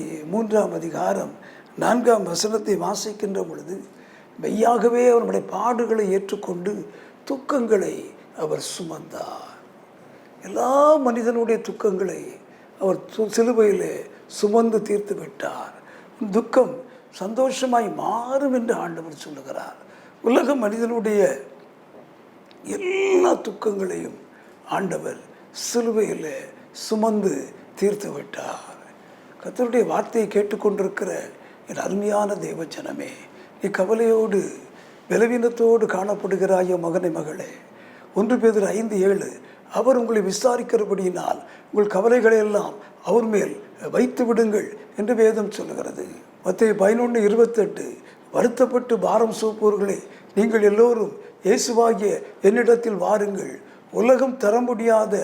Speaker 1: 4 வாசிக்கின்ற பொழுது, மெய்யாகவே அவர் நம்முடைய பாடுகளை ஏற்றுக்கொண்டு துக்கங்களை அவர் சுமந்தார். எல்லா மனிதனுடைய துக்கங்களை அவர் சிலுவையிலே சுமந்து தீர்த்து விட்டார். துக்கம் சந்தோஷமாய் மாறும் என்று ஆண்டவர் சொல்லுகிறார். உலக மனிதனுடைய எல்லா துக்கங்களையும் ஆண்டவர் சிலுவையிலே சுமந்து தீர்த்து விட்டார். கர்த்தருடைய வார்த்தையை கேட்டுக்கொண்டிருக்கிற என் அருமையான தேவ ஜனமே, நீ கவலையோடு பலவீனத்தோடு காணப்படுகிறாயோ மகனே மகளே, 1 பேதுரு 5:7 அவர் உங்களை விசாரிக்கிறபடியினால் உங்கள் கவலைகளை எல்லாம் அவர் மேல் வைத்து விடுங்கள் என்று வேதம் சொல்லுகிறது. மத்தேயு 11:28 வருத்தப்பட்டு பாரம் சுமப்பவர்களே, நீங்கள் எல்லோரும் இயேசுவாகிய என்னிடத்தில் வாருங்கள், உலகம் தர முடியாத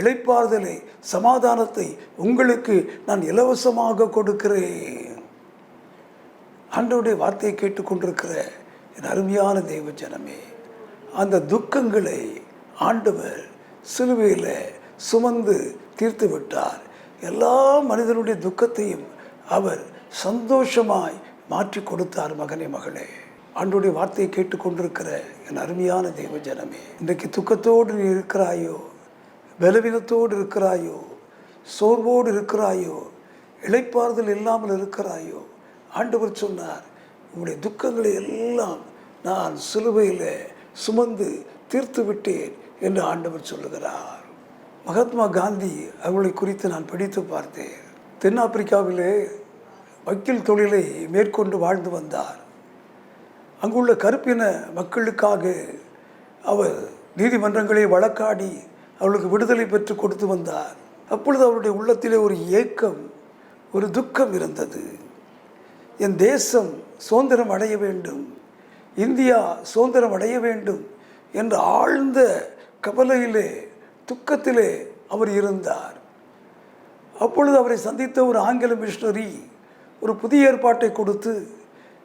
Speaker 1: இளைப்பாறுதலை சமாதானத்தை உங்களுக்கு நான் இலவசமாக கொடுக்கிறேன். ஆண்டவருடைய வார்த்தையை கேட்டுக்கொண்டிருக்கிற என் அருமையான தேவ ஜனமே, அந்த துக்கங்களை ஆண்டவர் சிலுவையில் சுமந்து தீர்த்து விட்டார். எல்லா மனிதனுடைய துக்கத்தையும் அவர் சந்தோஷமாய் மாற்றி கொடுத்தார். மகனே மகளே, ஆண்டவருடைய வார்த்தையை கேட்டுக்கொண்டிருக்கிற என் அருமையான தேவ ஜனமே, இன்றைக்கு துக்கத்தோடு நீ இருக்கிறாயோ, பலவீனத்தோடு இருக்கிறாயோ, சோர்வோடு இருக்கிறாயோ, இளைப்பாறுதல் இல்லாமல் இருக்கிறாயோ, ஆண்டவர் சொன்னார், உங்களுடைய துக்கங்களை எல்லாம் நான் சிலுவையில் சுமந்து தீர்த்து விட்டேன் என்று ஆண்டவர் சொல்லுகிறார். மகாத்மா காந்தி அவர்களை குறித்து நான் படித்து பார்த்தேன். தென்னாப்பிரிக்காவிலே வக்கீல் தொழிலை மேற்கொண்டு வாழ்ந்து வந்தார். அங்குள்ள கருப்பின மக்களுக்காக அவர் நீதிமன்றங்களை வழக்காடி அவர்களுக்கு விடுதலை பெற்று கொடுத்து வந்தார். அப்பொழுது அவருடைய உள்ளத்திலே ஒரு ஏக்கம், ஒரு துக்கம் இருந்தது. என் தேசம் சுதந்திரம் அடைய வேண்டும், இந்தியா சுதந்திரம் அடைய வேண்டும் என்ற ஆழ்ந்த கவலையிலே, துக்கத்திலே அவர் இருந்தார். அப்பொழுது அவரை சந்தித்த ஒரு ஆங்கில மிஷனரி ஒரு புதிய ஏற்பாட்டை கொடுத்து,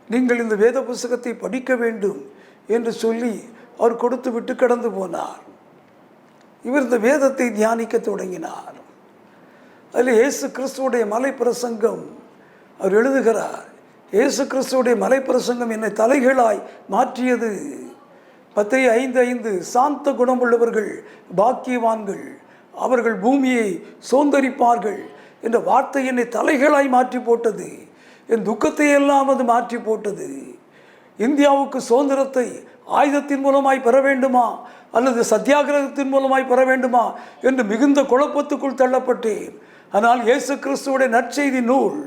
Speaker 1: நீங்கள் இந்த வேத புஸ்தகத்தை படிக்க வேண்டும் என்று சொல்லி அவர் கொடுத்து விட்டு கடந்து போனார். இவர் இந்த வேதத்தை தியானிக்க தொடங்கினார். அதில் இயேசு கிறிஸ்துவுடைய மலை பிரசங்கம் அவர் எழுதுகிறார். இயேசு கிறிஸ்துவுடைய மலை பிரசங்கம் என்னை தலைகளாய் மாற்றியது. 10:5 சாந்த குணமுள்ளவர்கள் பாக்கியவான்கள், அவர்கள் பூமியை சுதந்தரிப்பார்கள் என்ற வார்த்தை என்னை தலைகளாய் மாற்றி போட்டது. என் துக்கத்தை எல்லாம் அது மாற்றி போட்டது. இந்தியாவுக்கு சுதந்திரத்தை ஆயுதத்தின் மூலமாய் பெற வேண்டுமா அல்லது சத்தியாகிரகத்தின் மூலமாய் பெற வேண்டுமா என்று மிகுந்த குழப்பத்துக்குள் தள்ளப்பட்டேன். ஆனால் இயேசு கிறிஸ்துவுடைய நற்செய்தி நூல்,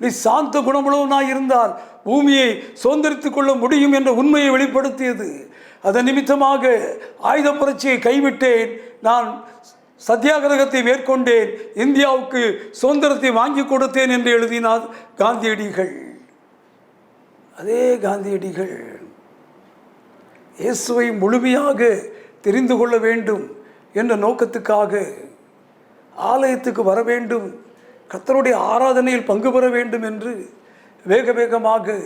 Speaker 1: நீ சாந்த குணமுள்ளவனாய் இருந்தால் பூமியை சுதந்திரித்துக் கொள்ள முடியும் என்ற உண்மையை வெளிப்படுத்தியது. அதன் நிமித்தமாக ஆயுத புரட்சியை கைவிட்டேன், நான் சத்தியாகிரகத்தை மேற்கொண்டேன், இந்தியாவுக்கு சுதந்திரத்தை வாங்கி கொடுத்தேன் என்று எழுதினார் காந்தியடிகள். அதே காந்தியடிகள் இயேசுவை முழுமையாக தெரிந்து கொள்ள வேண்டும் என்ற நோக்கத்துக்காக ஆலயத்துக்கு வர வேண்டும், கர்த்தருடைய ஆராதனையில் பங்கு பெற வேண்டும் என்று வேக வேகமாக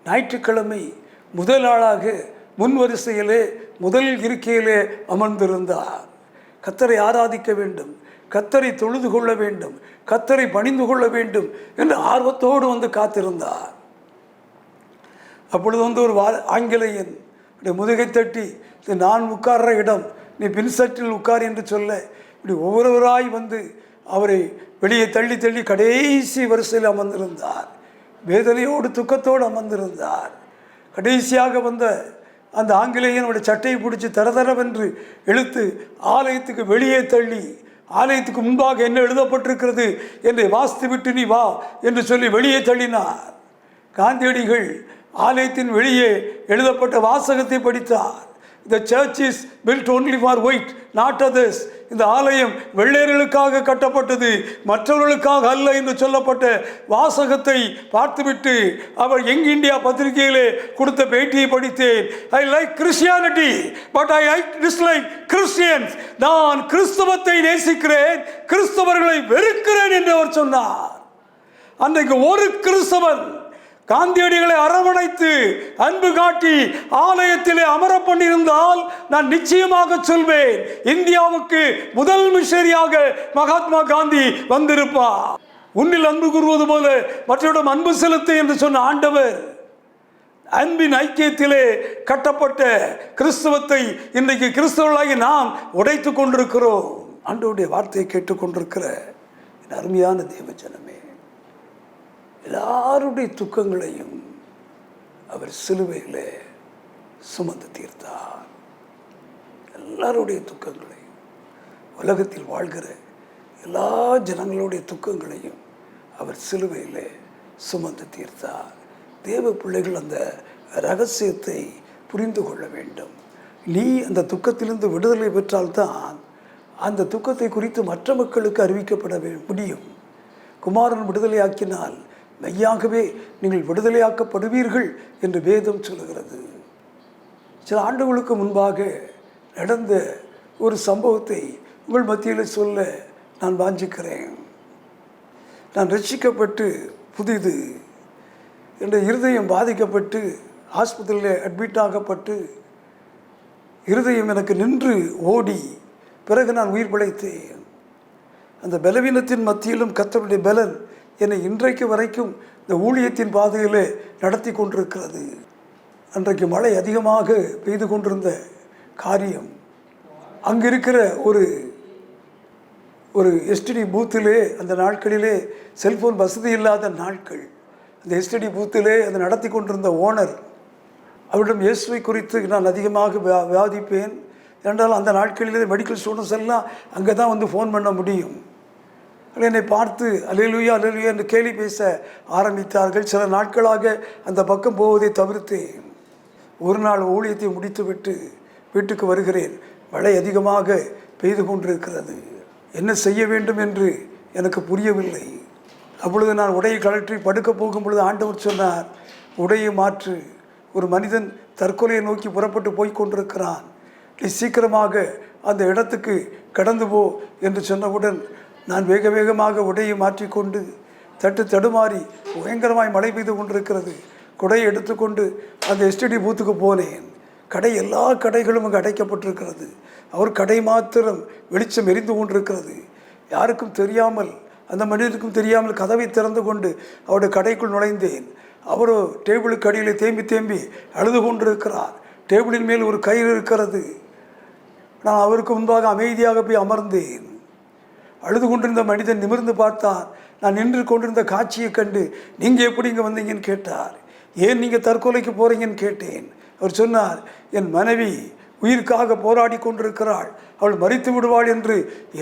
Speaker 1: ஞாயிற்றுக்கிழமை முதல் ஆளாக முன் வரிசையிலே முதல் இருக்கையிலே அமர்ந்திருந்தார். கர்த்தரை ஆராதிக்க வேண்டும், கர்த்தரை தொழுது கொள்ள வேண்டும், கர்த்தரை பணிந்து கொள்ள வேண்டும் என்று ஆர்வத்தோடு வந்து காத்திருந்தார். அப்பொழுது வந்து ஒரு ஆங்கிலேயன் முதுகை தட்டி, நான் உட்கார்ற இடம், நீ பின்சட்டில் உட்கார் என்று சொல்ல, இப்படி ஒவ்வொருவராய் வந்து அவரை வெளியே தள்ளி தள்ளி கடைசி வரிசையில் அமர்ந்திருந்தார். வேதனையோடு துக்கத்தோடு அமர்ந்திருந்தார். கடைசியாக வந்த அந்த ஆங்கிலேயனுடைய சட்டையை பிடிச்சி தரதரவென்று இழுத்து ஆலயத்துக்கு வெளியே தள்ளி, ஆலயத்துக்கு முன்பாக என்ன எழுதப்பட்டிருக்கிறது என்று வாசித்து விட்டு நீ வா என்று சொல்லி வெளியே தள்ளினார். காந்தியடிகள் ஆலயத்தின் வெளியே எழுதப்பட்ட வாசகத்தை படித்தார். The church is built only for white, not others. இந்த ஆலயம் வெள்ளையர்களுக்காக கட்டப்பட்டது, மற்றவர்களுக்காக அல்ல என்று சொல்லப்பட்ட வாசகத்தை பார்த்துவிட்டு அவர் யங் இந்தியா பத்திரிகையிலே கொடுத்த பேட்டியை படித்தேன். I like Christianity but I dislike Christians. நான் கிறிஸ்தவத்தை நேசிக்கிறேன், கிறிஸ்தவர்களை வெறுக்கிறேன் என்று அவர் சொன்னார். அன்றைக்கு ஒரு கிறிஸ்தவன் காந்தியடிகளை அரவணைத்து அன்பு காட்டி ஆலயத்திலே அமர பண்ணியிருந்தால் நான் நிச்சயமாக சொல்வேன், இந்தியாவுக்கு முதல் மிஷனரியாக மகாத்மா காந்தி வந்திருப்பார். உன்னில் அன்பு கூறுவது போல மற்றவரிடம் அன்பு செலுத்து என்று சொன்ன ஆண்டவர் அன்பின் ஐக்கியத்திலே கட்டப்பட்ட கிறிஸ்தவத்தை இன்றைக்கு கிறிஸ்தவர்களாகி நாம் உடைத்து கொண்டிருக்கிறோம். ஆண்டவருடைய வார்த்தையை கேட்டுக்கொண்டிருக்கிற அருமையான தேவஜனமே, எல்லாருடைய துக்கங்களையும் அவர் சிலுவையில் சுமந்து தீர்த்தார். எல்லாருடைய துக்கங்களையும், உலகத்தில் வாழ்கிற எல்லா ஜனங்களுடைய துக்கங்களையும் அவர் சிலுவையில் சுமந்து தீர்த்தார். தேவ பிள்ளைகள் அந்த ரகசியத்தை புரிந்து கொள்ள வேண்டும். நீ அந்த துக்கத்திலிருந்து விடுதலை பெற்றால்தான் அந்த துக்கத்தை குறித்து மற்ற மக்களுக்கு அறிவிக்கப்பட முடியும். குமாரன் விடுதலையாக்கினால் மெய்யாகவே நீங்கள் விடுதலையாக்கப்படுவீர்கள் என்று வேதம் சொல்கிறது. சில ஆண்டுகளுக்கு முன்பாக நடந்த ஒரு சம்பவத்தை உங்கள் மத்தியில் சொல்ல நான் வாஞ்சிக்கிறேன். நான் ரட்சிக்கப்பட்டு புதிது என்ற இருதயம் பாதிக்கப்பட்டு ஆஸ்பத்திரியில் அட்மிட் ஆகப்பட்டு இருதயம் எனக்கு நின்று ஓடி பிறகு நான் உயிர் பிழைத்தேன். அந்த பலவீனத்தின் மத்தியிலும் கர்த்தருடைய பலன் என்னை இன்றைக்கு வரைக்கும் இந்த ஊழியத்தின் பாதையிலே நடத்தி கொண்டிருக்கிறது. அன்றைக்கு மழை அதிகமாக பெய்து கொண்டிருந்த காரியம், அங்கே இருக்கிற ஒரு எஸ்டிடி பூத்திலே, அந்த நாட்களிலே செல்ஃபோன் வசதி இல்லாத நாட்கள், அந்த எஸ்டிடி பூத்திலே அதை நடத்தி கொண்டிருந்த ஓனர், அவரிடம் இயேசுவை குறித்து நான் அதிகமாக விவாதிப்பேன். என்றால் அந்த நாட்களிலே மெடிக்கல் ஸ்டூடெண்ட்ஸ் எல்லாம் அங்கே தான் வந்து ஃபோன் பண்ண முடியும். என்னை பார்த்து அல்லேலூயா அல்லேலூயா என்று கேலி பேச ஆரம்பித்தார்கள். சில நாட்களாக அந்த பக்கம் போவதை தவிர்த்தேன். ஒரு நாள் ஊழியத்தை முடித்துவிட்டு வீட்டுக்கு வருகிறேன். மழை அதிகமாக பெய்து கொண்டிருக்கிறது. என்ன செய்ய வேண்டும் என்று எனக்கு புரியவில்லை. அப்பொழுது நான் உடையை கழற்றி படுக்க போகும் பொழுது ஆண்டவர் சொன்னார், உடையை மாற்று, ஒரு மனிதன் தற்கொலையை நோக்கி புறப்பட்டு போய் கொண்டிருக்கிறான், நீ சீக்கிரமாக அந்த இடத்துக்கு கடந்து போ என்று சொன்னவுடன் நான் வேக வேகமாக உடையை மாற்றிக்கொண்டு தடுமாறி பயங்கரமாய் மழை பெய்து கொண்டிருக்கிறது. குடையை எடுத்துக்கொண்டு அந்த எஸ்டிடி பூத்துக்கு போனேன். எல்லா கடைகளும் அங்கே அடைக்கப்பட்டிருக்கிறது. அவர் கடை மாத்திரம் வெளிச்சம் எரிந்து கொண்டிருக்கிறது. யாருக்கும் தெரியாமல், அந்த மனிதனுக்கும் தெரியாமல் கதவை திறந்து கொண்டு அவருடைய கடைக்குள் நுழைந்தேன். அவரோ டேபிளுக்கு அடியில் தேம்பி அழுது கொண்டிருக்கிறார். டேபிளின் மேல் ஒரு கயிறு இருக்கிறது. நான் அவருக்கு முன்பாக அமைதியாக போய் அமர்ந்தேன். அழுது கொண்டிருந்த மனிதன் நிமிர்ந்து பார்த்தார். நான் நின்று கொண்டிருந்த காட்சியை கண்டு, நீங்கள் எப்படி இங்கே வந்தீங்கன்னு கேட்டார். ஏன் நீங்கள் தற்கொலைக்கு போகிறீங்கன்னு கேட்டேன். அவர் சொன்னார், என் மனைவி உயிருக்காக போராடி கொண்டிருக்கிறாள், அவள் மரித்து விடுவாள் என்று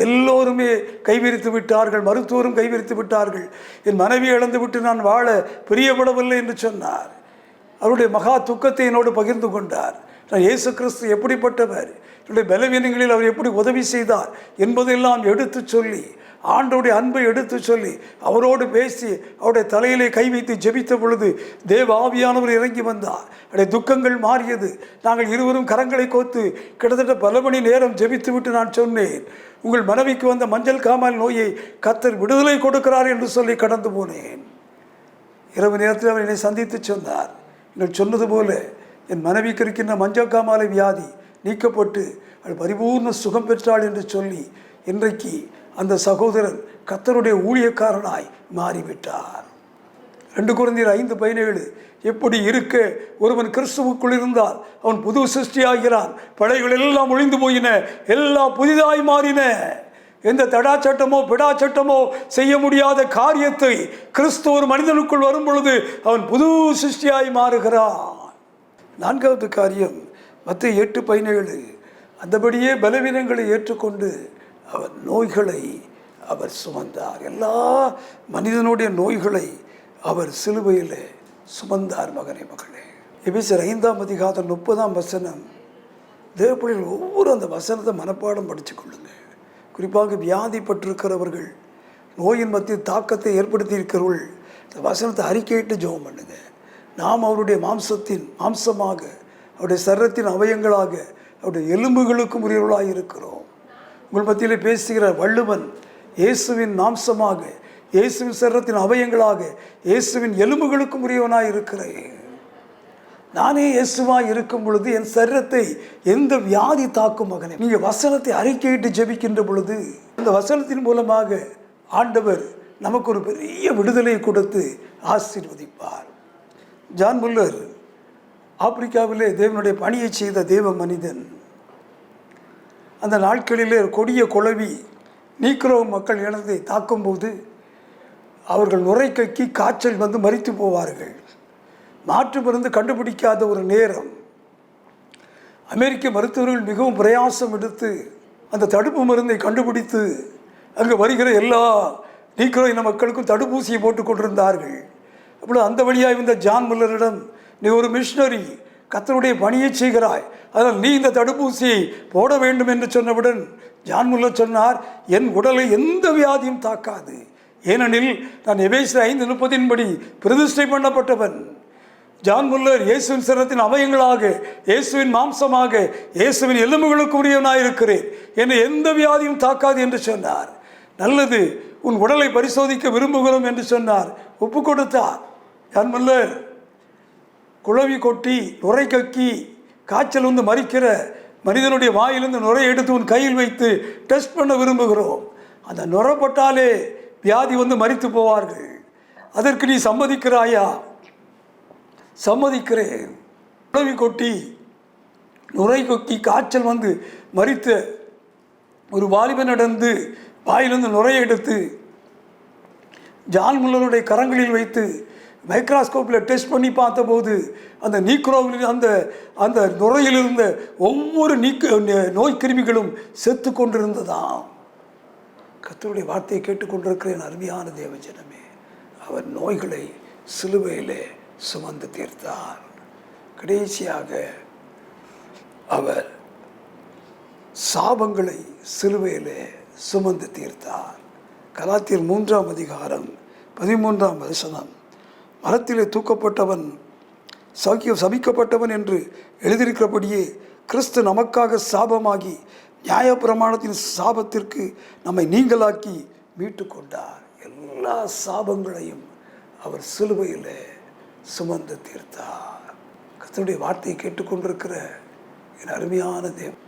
Speaker 1: எல்லோருமே கைவிரித்து விட்டார்கள், மருத்துவரும் கைவிரித்து விட்டார்கள். என் மனைவி இழந்து விட்டு நான் வாழ பிரியப்படவில்லை என்று சொன்னார். அவருடைய மகா துக்கத்தை என்னோடு பகிர்ந்து கொண்டார். நான் இயேசு கிறிஸ்து எப்படிப்பட்டவர், என்னுடைய பலவீனங்களில் அவர் எப்படி உதவி செய்தார் என்பதெல்லாம் எடுத்து சொல்லி, ஆண்டோடைய அன்பை எடுத்து சொல்லி, அவரோடு பேசி அவருடைய தலையிலே கை வைத்து ஜெபித்த பொழுது தேவ ஆவியானவர் இறங்கி வந்தார். அவருடைய துக்கங்கள் மாறியது. நாங்கள் இருவரும் கரங்களை கோத்து கிட்டத்தட்ட பல மணி நேரம் ஜெபித்து விட்டு நான் சொன்னேன், உங்கள் மனைவிக்கு வந்த மஞ்சள் காமால் நோயை கர்த்தர் விடுதலை கொடுக்கிறார் என்று சொல்லி கடந்து போனேன். இரவு நேரத்தில் அவர் என்னை சந்தித்து சொன்னார், நீங்கள் சொன்னது போல என் மனைவிக்கு இருக்கின்ற மஞ்சள் காமாலை வியாதி நீக்கப்பட்டு அவள் பரிபூர்ண சுகம் பெற்றாள் என்று சொல்லி இன்றைக்கு அந்த சகோதரன் கர்த்தருடைய ஊழியக்காரனாய் மாறிவிட்டார். 2 கொரிந்தியர் 5:17 எப்படி இருக்க ஒருவன் கிறிஸ்துவுக்குள் இருந்தால் அவன் புது சிருஷ்டியாகிறான், பழைகள் எல்லாம் ஒழிந்து போயின, எல்லாம் புதிதாய் மாறின. எந்த தடாச்சட்டமோ பிடாச்சட்டமோ செய்ய முடியாத காரியத்தை கிறிஸ்து ஒரு மனிதனுக்குள் வரும் பொழுது அவன் புது சிருஷ்டியாய் மாறுகிறான். 4வது காரியம் மத்தேயு 8:17, அந்தபடியே பலவீனங்களை ஏற்றுக்கொண்டு அவர் நோய்களை அவர் சுமந்தார். எல்லா மனிதனுடைய நோய்களை அவர் சிலுவையில் சுமந்தார். மகனே மகளே, எபேசியர் 5:30 தேவப்பிள்ளைகள் ஒவ்வொரு அந்த வசனத்தை மனப்பாடம் படித்து கொள்ளுங்க. குறிப்பாக வியாதிப்பட்டிருக்கிறவர்கள், நோயின் மத்திய தாக்கத்தை ஏற்படுத்தி இருக்கிறவர்கள் இந்த வசனத்தை அறிக்கையிட்டு ஜெபம் பண்ணுங்க. நாம் அவருடைய மாம்சமாக, அவருடைய சரீரத்தின் அவயங்களாக, அவருடைய எலும்புகளுக்கும் உரியவர்களாக இருக்கிறோம். உங்கள் மத்தியில் பேசுகிற வள்ளுவன் இயேசுவின் மாம்சமாக, இயேசுவின் சரீரத்தின் அவயங்களாக, இயேசுவின் எலும்புகளுக்கும் உரியவனாக இருக்கிறேன். நானே இயேசுவாக இருக்கும் பொழுது என் சரீரத்தை எந்த வியாதி தாக்கும் மகனே? நீங்கள் வசனத்தை அறிக்கையிட்டு ஜெபிக்கின்ற பொழுது அந்த வசனத்தின் மூலமாக ஆண்டவர் நமக்கு ஒரு பெரிய விடுதலை கொடுத்து ஆசீர்வதிப்பார். ஜான் முல்லர் ஆப்பிரிக்காவிலே தேவனுடைய பணியை செய்த தேவ மனிதன். அந்த நாட்களிலே கொடிய குளவி நீக்ரோ மக்கள் இனத்தை தாக்கும்போது அவர்கள் நுரை கக்கி காய்ச்சல் வந்து மரித்து போவார்கள். மாற்று மருந்து கண்டுபிடிக்காத ஒரு நேரம் அமெரிக்க மருத்துவர்கள் மிகவும் பிரயாசம் எடுத்து அந்த தடுப்பு மருந்தை கண்டுபிடித்து அங்கே வருகிற எல்லா நீக்ரோ இன மக்களுக்கும் தடுப்பூசியை போட்டுக் கொண்டிருந்தார்கள். அப்பொழுது அந்த வழியாக இந்த ஜான் முல்லரிடம், நீ ஒரு மிஷினரி, கர்த்தருடைய பணியை செய்கிறாய், அதனால் நீ இந்த தடுப்பூசியை போட வேண்டும் என்று சொன்னவுடன் ஜான் முல்லர் சொன்னார், என் உடலை எந்த வியாதியும் தாக்காது, ஏனெனில் நான் எபேசியர் 5:30 பிரதிஷ்டை பண்ணப்பட்டவன். ஜான் முல்லர் இயேசுவின் சரீரத்தின் அவயங்களாக, இயேசுவின் மாம்சமாக, இயேசுவின் எலும்புகளுக்கு உரியவனாயிருக்கிறேன், என்னை எந்த வியாதியும் தாக்காது என்று சொன்னார். நல்லது, உன் உடலை பரிசோதிக்க விரும்புகிறோம் என்று சொன்னார். ஒப்பு கொடுத்தார். ஜான் முல்லர் குளவி கொட்டி நுரை கக்கி காய்ச்சல் வந்து மறிக்கிற மனிதனுடைய வாயிலிருந்து நுரை எடுத்து உன் கையில் வைத்து டெஸ்ட் பண்ண விரும்புகிறோம். அந்த நுரப்பட்டாலே வியாதி வந்து மரித்து போவார்கள். அதற்கு நீ சம்மதிக்கிறாயா? சம்மதிக்கிறேன். குளவி கொட்டி நுரை கொக்கி காய்ச்சல் வந்து மரித்த ஒரு வாலிபன் நடந்து வாயிலிருந்து நுரையை எடுத்து ஜான் முல்லருடைய கரங்களில் வைத்து மைக்ராஸ்கோப்பில் டெஸ்ட் பண்ணி பார்த்தபோது அந்த நீக்ரோவில் அந்த நுரையில் இருந்த ஒவ்வொரு நோய் கிருமிகளும் செத்து கொண்டிருந்ததாம். கர்த்தருடைய வார்த்தையை கேட்டுக்கொண்டிருக்கிறேன் அருமையான தேவஜனமே. அவர் நோய்களை சிலுவையிலே சுமந்து தீர்த்தார். கடைசியாக அவர் சாபங்களை சிலுவையிலே சுமந்து தீர்த்தார். கலாத்தியர் 3ஆம் அதிகாரம் 13ஆம் வசனம், மரத்திலே தூக்கப்பட்டவன் சபிக்கப்பட்டவன் என்று எழுதியிருக்கிறபடியே கிறிஸ்து நமக்காக சாபமாகி நியாயப்பிரமாணத்தின் சாபத்திற்கு நம்மை நீங்களாக்கி மீட்டு கொண்டார். எல்லா சாபங்களையும் அவர் சிலுவையில் சுமந்து தீர்த்தார். கர்த்தருடைய வார்த்தையை கேட்டுக்கொண்டிருக்கிற என் அருமையான தேவன்,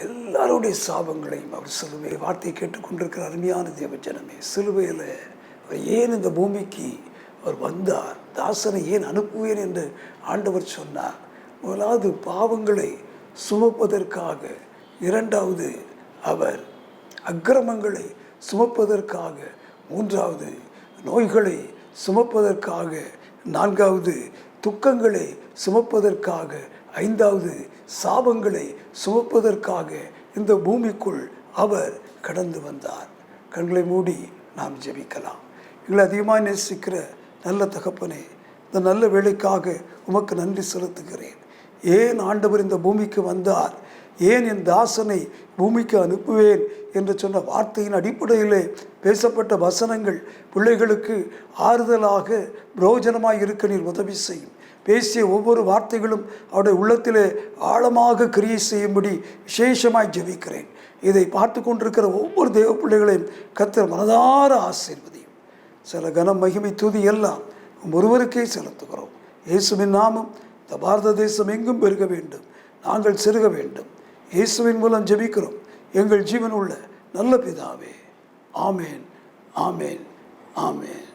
Speaker 1: எல்லாருடைய சாபங்களையும் அவர் சிலுவை வார்த்தையை கேட்டுக்கொண்டிருக்கிற அருமையான தேவ ஜனமே, சிலுவையில் அவர் ஏன் இந்த பூமிக்கு அவர் வந்தார், தாசனை ஏன் அனுப்புவேன் என்று ஆண்டவர் சொன்னார். முதலாவது பாவங்களை சுமப்பதற்காக, இரண்டாவது அவர் அக்கிரமங்களை சுமப்பதற்காக, மூன்றாவது நோய்களை சுமப்பதற்காக, நான்காவது துக்கங்களை சுமப்பதற்காக, ஐந்தாவது சாபங்களை சுமப்பதற்காக இந்த பூமிக்குள் அவர் கடந்து வந்தார். கண்களை மூடி நாம் ஜெபிக்கலாம். எங்களை அதிகமாக நேசிக்கிற நல்ல தகப்பனே, இந்த நல்ல வேலைக்காக உமக்கு நன்றி செலுத்துகிறேன். ஏன் ஆண்டவர் இந்த பூமிக்கு வந்தார், ஏன் என் தாசனை பூமிக்கு அனுப்புவேன் என்று சொன்ன வார்த்தையின் அடிப்படையிலே பேசப்பட்ட வசனங்கள் பிள்ளைகளுக்கு ஆறுதலாக பிரயோஜனமாக இருக்க நீர் உதவி செய்யும். பேசிய ஒவ்வொரு வார்த்தைகளும் அவருடைய உள்ளத்திலே ஆழமாக கிரியை செய்யும்படி விசேஷமாய் ஜெபிக்கிறேன். இதை பார்த்து கொண்டிருக்கிற ஒவ்வொரு தேவ பிள்ளைகளையும் கர்த்தர் மனதார ஆசீர்வதியும். சில கனம் மகிமை துதி எல்லாம் ஒருவருக்கே செலுத்துகிறோம். இயேசுவின் நாமம் இந்த பாரத தேசம் எங்கும் பெருக வேண்டும், நாங்கள் செருக வேண்டும். இயேசுவின் மூலம் ஜெபிக்கிறோம் எங்கள் ஜீவன் உள்ள நல்ல பிதாவே. ஆமேன், ஆமேன், ஆமேன்.